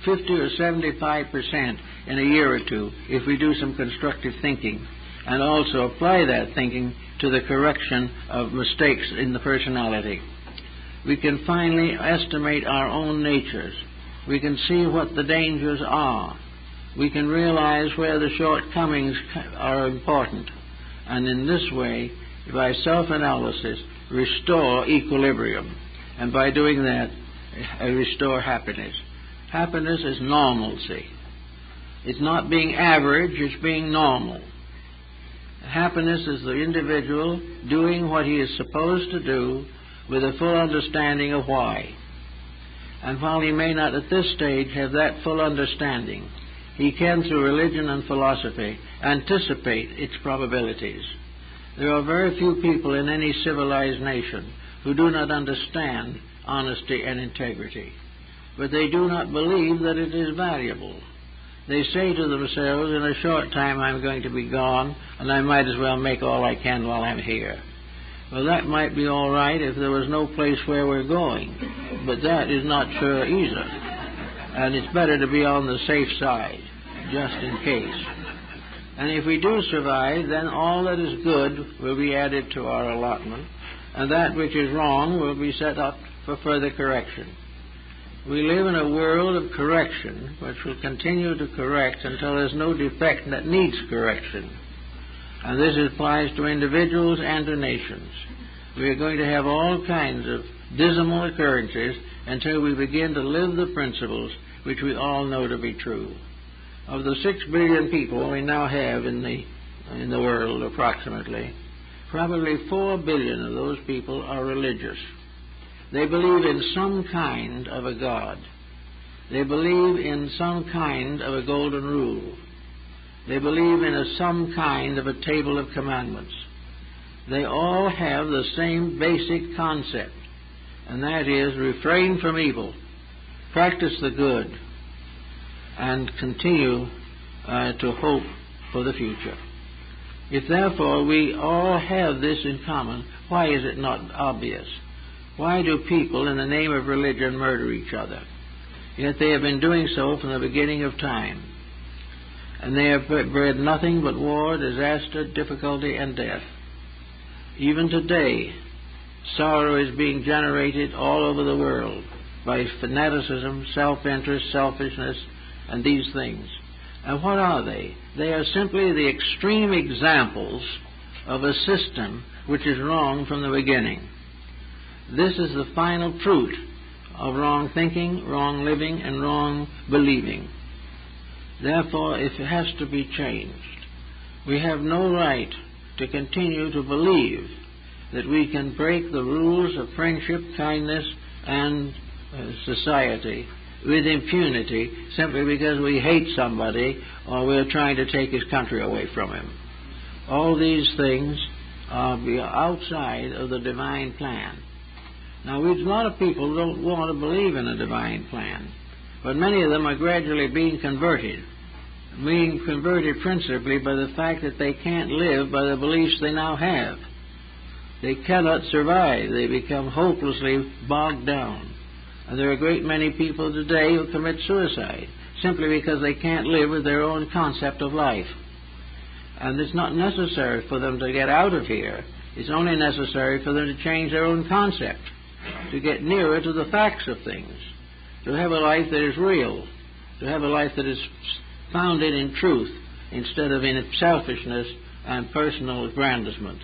50 or 75% in a year or two if we do some constructive thinking, and also apply that thinking to the correction of mistakes in the personality. We can finally estimate our own natures. We can see what the dangers are. We can realize where the shortcomings are important, and in this way, by self-analysis, restore equilibrium. And by doing that, restore happiness. Happiness is normalcy. It's not being average, it's being normal. Happiness is the individual doing what he is supposed to do with a full understanding of why. And while he may not at this stage have that full understanding, he can, through religion and philosophy, anticipate its probabilities. There are very few people in any civilized nation who do not understand honesty and integrity, but they do not believe that it is valuable. They say to themselves, in a short time I'm going to be gone, and I might as well make all I can while I'm here. Well, that might be all right if there was no place where we're going, but that is not sure either. And it's better to be on the safe side, just in case. And if we do survive, then all that is good will be added to our allotment, and that which is wrong will be set up for further correction. We live in a world of correction, which will continue to correct until there's no defect that needs correction. And this applies to individuals and to nations. We are going to have all kinds of dismal occurrences until we begin to live the principles which we all know to be true. Of the 6 billion people we now have in the world, approximately, probably 4 billion of those people are religious. They believe in some kind of a God. They believe in some kind of a golden rule. They believe in some kind of a table of commandments. They all have the same basic concept, and that is refrain from evil, practice the good, and continue to hope for the future. If therefore we all have this in common, why is it not obvious? Why do people in the name of religion murder each other? Yet they have been doing so from the beginning of time. And they have bred nothing but war, disaster, difficulty, and death. Even today, sorrow is being generated all over the world by fanaticism, self-interest, selfishness, and these things. And what are they? They are simply the extreme examples of a system which is wrong from the beginning. This is the final fruit of wrong thinking, wrong living, and wrong believing. Therefore, it has to be changed. We have no right to continue to believe that we can break the rules of friendship, kindness, and society with impunity simply because we hate somebody or we're trying to take his country away from him. All these things are outside of the divine plan. Now, a lot of people don't want to believe in a divine plan, but many of them are gradually being converted principally by the fact that they can't live by the beliefs they now have. They cannot survive. They become hopelessly bogged down. And there are a great many people today who commit suicide simply because they can't live with their own concept of life. And it's not necessary for them to get out of here. It's only necessary for them to change their own concept, to get nearer to the facts of things. to have a life that is real, to have a life that is founded in truth instead of in selfishness and personal aggrandizement.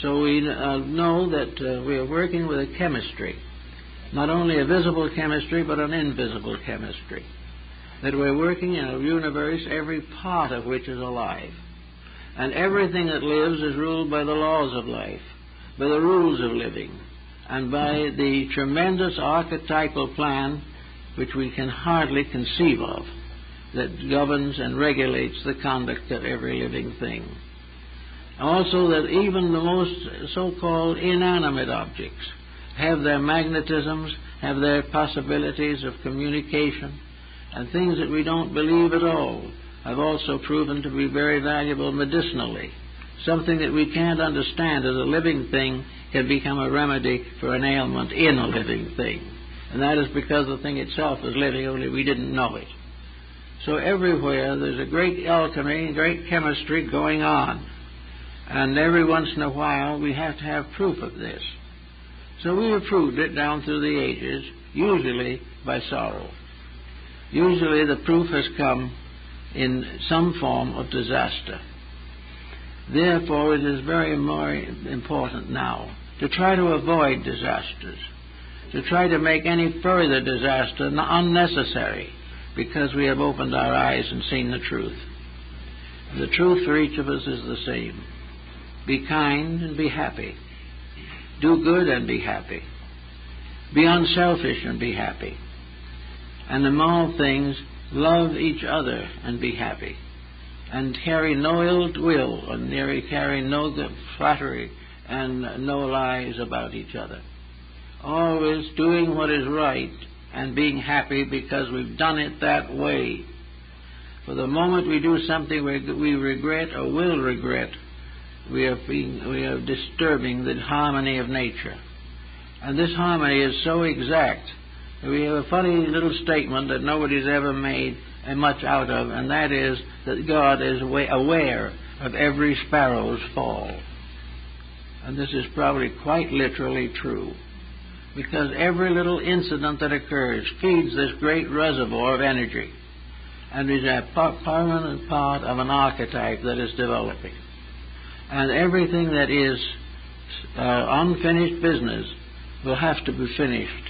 So we know that we are working with a chemistry, not only a visible chemistry but an invisible chemistry, that we're working in a universe every part of which is alive. And everything that lives is ruled by the laws of life, by the rules of living, and by the tremendous archetypal plan which we can hardly conceive of, that governs and regulates the conduct of every living thing. Also that even the most so-called inanimate objects have their magnetisms, have their possibilities of communication, and things that we don't believe at all have also proven to be very valuable medicinally. Something that we can't understand as a living thing can become a remedy for an ailment in a living thing. And that is because the thing itself is living, only we didn't know it. So everywhere there's a great alchemy, great chemistry going on. And every once in a while we have to have proof of this. So we have proved it down through the ages, usually by sorrow. Usually the proof has come in some form of disaster. Therefore, it is very more important now to try to avoid disasters, to try to make any further disaster unnecessary, because we have opened our eyes and seen the truth. The truth for each of us is the same. Be kind and be happy. Do good and be happy. Be unselfish and be happy. And in all things, love each other and be happy. And carry no ill will, and carry no flattery and no lies about each other. Always doing what is right and being happy because we've done it that way. For the moment we do something we regret or will regret, we are disturbing the harmony of nature. And this harmony is so exact. We have a funny little statement that nobody's ever made much out of, and that is that God is aware of every sparrow's fall. And this is probably quite literally true, because every little incident that occurs feeds this great reservoir of energy and is a permanent part of an archetype that is developing. And everything that is unfinished business will have to be finished.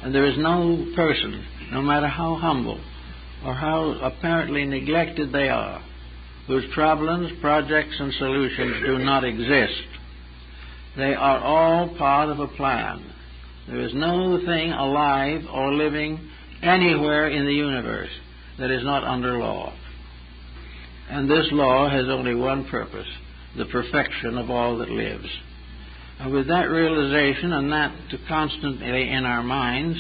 And there is no person, no matter how humble or how apparently neglected they are, whose problems, projects, and solutions do not exist. They are all part of a plan. There is no thing alive or living anywhere in the universe that is not under law. And this law has only one purpose: the perfection of all that lives. And with that realization and that constantly in our minds,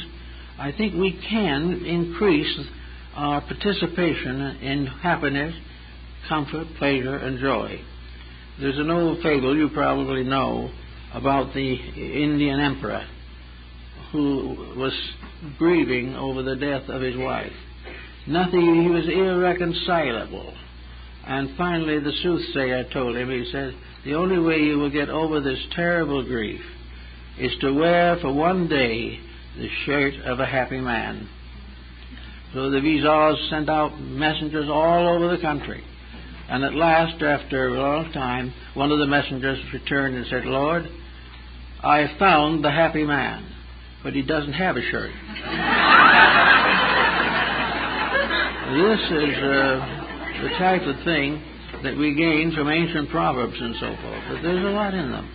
I think we can increase our participation in happiness, comfort, pleasure, and joy. There's an old fable you probably know about the Indian emperor who was grieving over the death of his wife. He was irreconcilable. And finally the soothsayer told him, he said, the only way you will get over this terrible grief is to wear for one day the shirt of a happy man. So the viziers sent out messengers all over the country. And at last, after a long time, one of the messengers returned and said, Lord, I found the happy man, but he doesn't have a shirt. This is the type of thing that we gain from ancient proverbs and so forth, but there's a lot in them.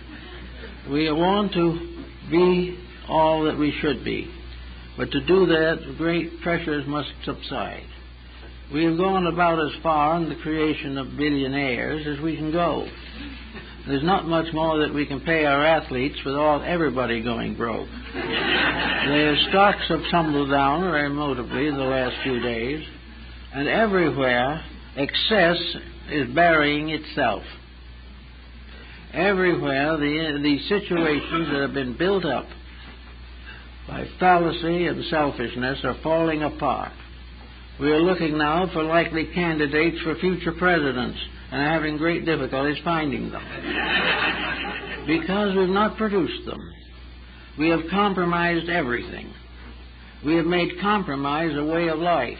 We want to be all that we should be, but to do that, great pressures must subside. We have gone about as far in the creation of billionaires as we can go. There's not much more that we can pay our athletes without everybody going broke. Their stocks have tumbled down very notably in the last few days, and everywhere excess is burying itself. Everywhere the situations that have been built up by fallacy and selfishness are falling apart. We are looking now for likely candidates for future presidents and are having great difficulties finding them because we've not produced them. We have compromised everything. We have made compromise a way of life.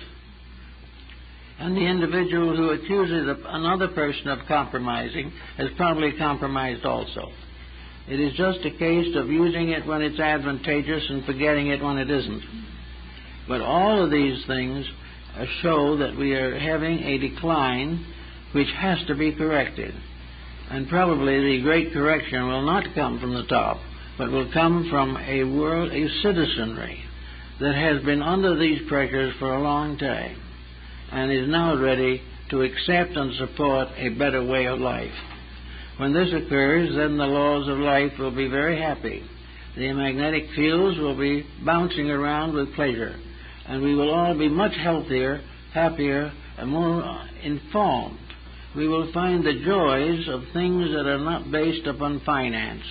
And the individual who accuses another person of compromising has probably compromised also. It is just a case of using it when it's advantageous and forgetting it when it isn't. But all of these things show that we are having a decline which has to be corrected. And probably the great correction will not come from the top, but will come from a citizenry that has been under these pressures for a long time and is now ready to accept and support a better way of life. When this occurs, then the laws of life will be very happy. The magnetic fields will be bouncing around with pleasure, and we will all be much healthier, happier, and more informed. We will find the joys of things that are not based upon finance.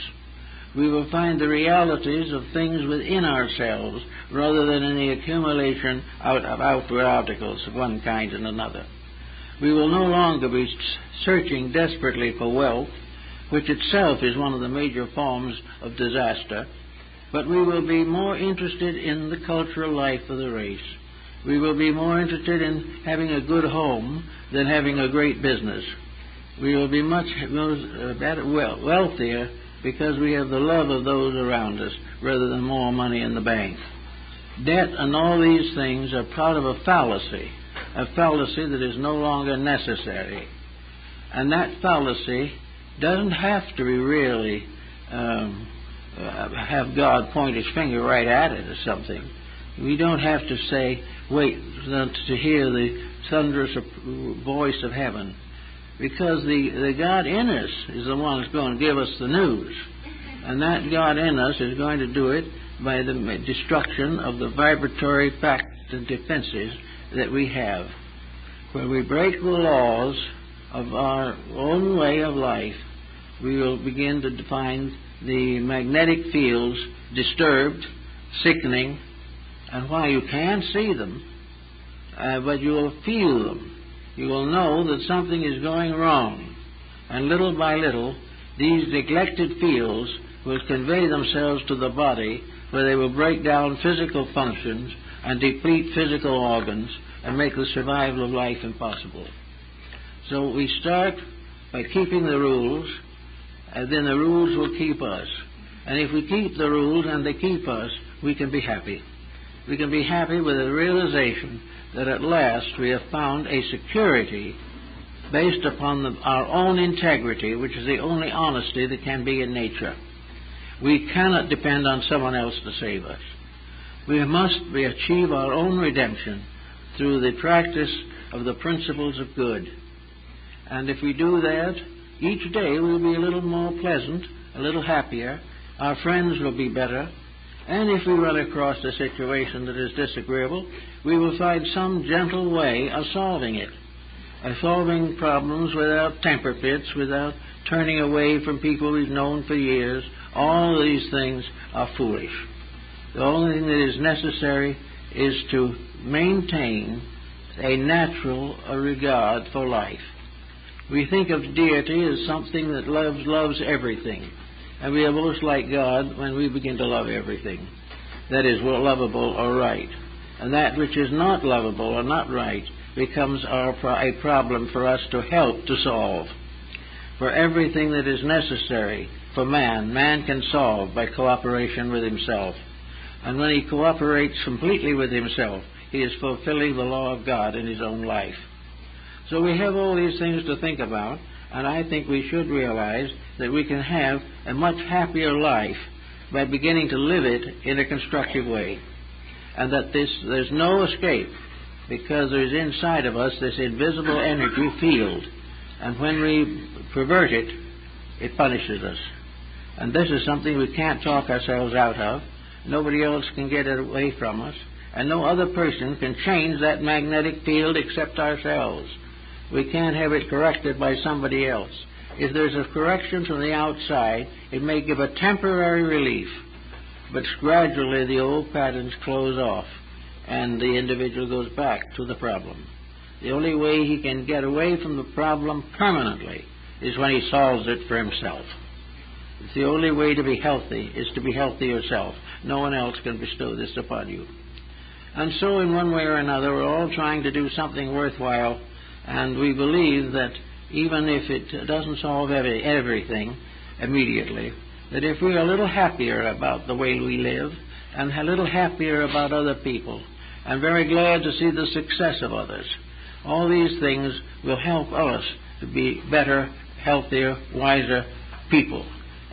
We will find the realities of things within ourselves rather than in the accumulation of outward articles of one kind and another. We will no longer be searching desperately for wealth, which itself is one of the major forms of disaster, but we will be more interested in the cultural life of the race. We will be more interested in having a good home than having a great business. We will be much wealthier because we have the love of those around us rather than more money in the bank. Debt and all these things are part of a fallacy that is no longer necessary. And that fallacy doesn't have to be really have God point his finger right at it or something. We don't have to say, wait to hear the thunderous voice of heaven, because the God in us is the one that's going to give us the news. And that God in us is going to do it by the destruction of the vibratory facts and defenses that we have. When we break the laws of our own way of life, we will begin to find the magnetic fields disturbed, sickening, and while you can't see them, but you will feel them. You will know that something is going wrong. And little by little, these neglected fields will convey themselves to the body, where they will break down physical functions and deplete physical organs and make the survival of life impossible. So we start by keeping the rules, and then the rules will keep us. And if we keep the rules and they keep us, we can be happy. We can be happy with the realization that at last we have found a security based upon our own integrity, which is the only honesty that can be in nature. We cannot depend on someone else to save us. We must achieve our own redemption through the practice of the principles of good. And if we do that, each day we'll be a little more pleasant, a little happier, our friends will be better, and if we run across a situation that is disagreeable, we will find some gentle way of solving it, solving problems without temper fits, without turning away from people we've known for years. All of these things are foolish. The only thing that is necessary is to maintain a natural regard for life. We think of deity as something that loves everything. And we are most like God when we begin to love everything that is lovable or right. And that which is not lovable or not right becomes a problem for us to help to solve. For everything that is necessary for man can solve by cooperation with himself. And when he cooperates completely with himself, he is fulfilling the law of God in his own life. So we have all these things to think about, and I think we should realize that we can have a much happier life by beginning to live it in a constructive way. And that there's no escape, because there's inside of us this invisible energy field. And when we pervert it, it punishes us. And this is something we can't talk ourselves out of. Nobody else can get it away from us. And no other person can change that magnetic field except ourselves. We can't have it corrected by somebody else. If there's a correction from the outside, it may give a temporary relief, but gradually the old patterns close off and the individual goes back to the problem. The only way he can get away from the problem permanently is when he solves it for himself. It's the only way to be healthy is to be healthy yourself. No one else can bestow this upon you. And so in one way or another, we're all trying to do something worthwhile, and we believe that even if it doesn't solve everything immediately, that if we're a little happier about the way we live and a little happier about other people and very glad to see the success of others, all these things will help us to be better, healthier, wiser people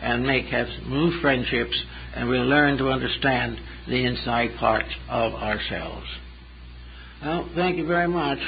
and have smooth friendships, and we'll learn to understand the inside parts of ourselves. Well, thank you very much.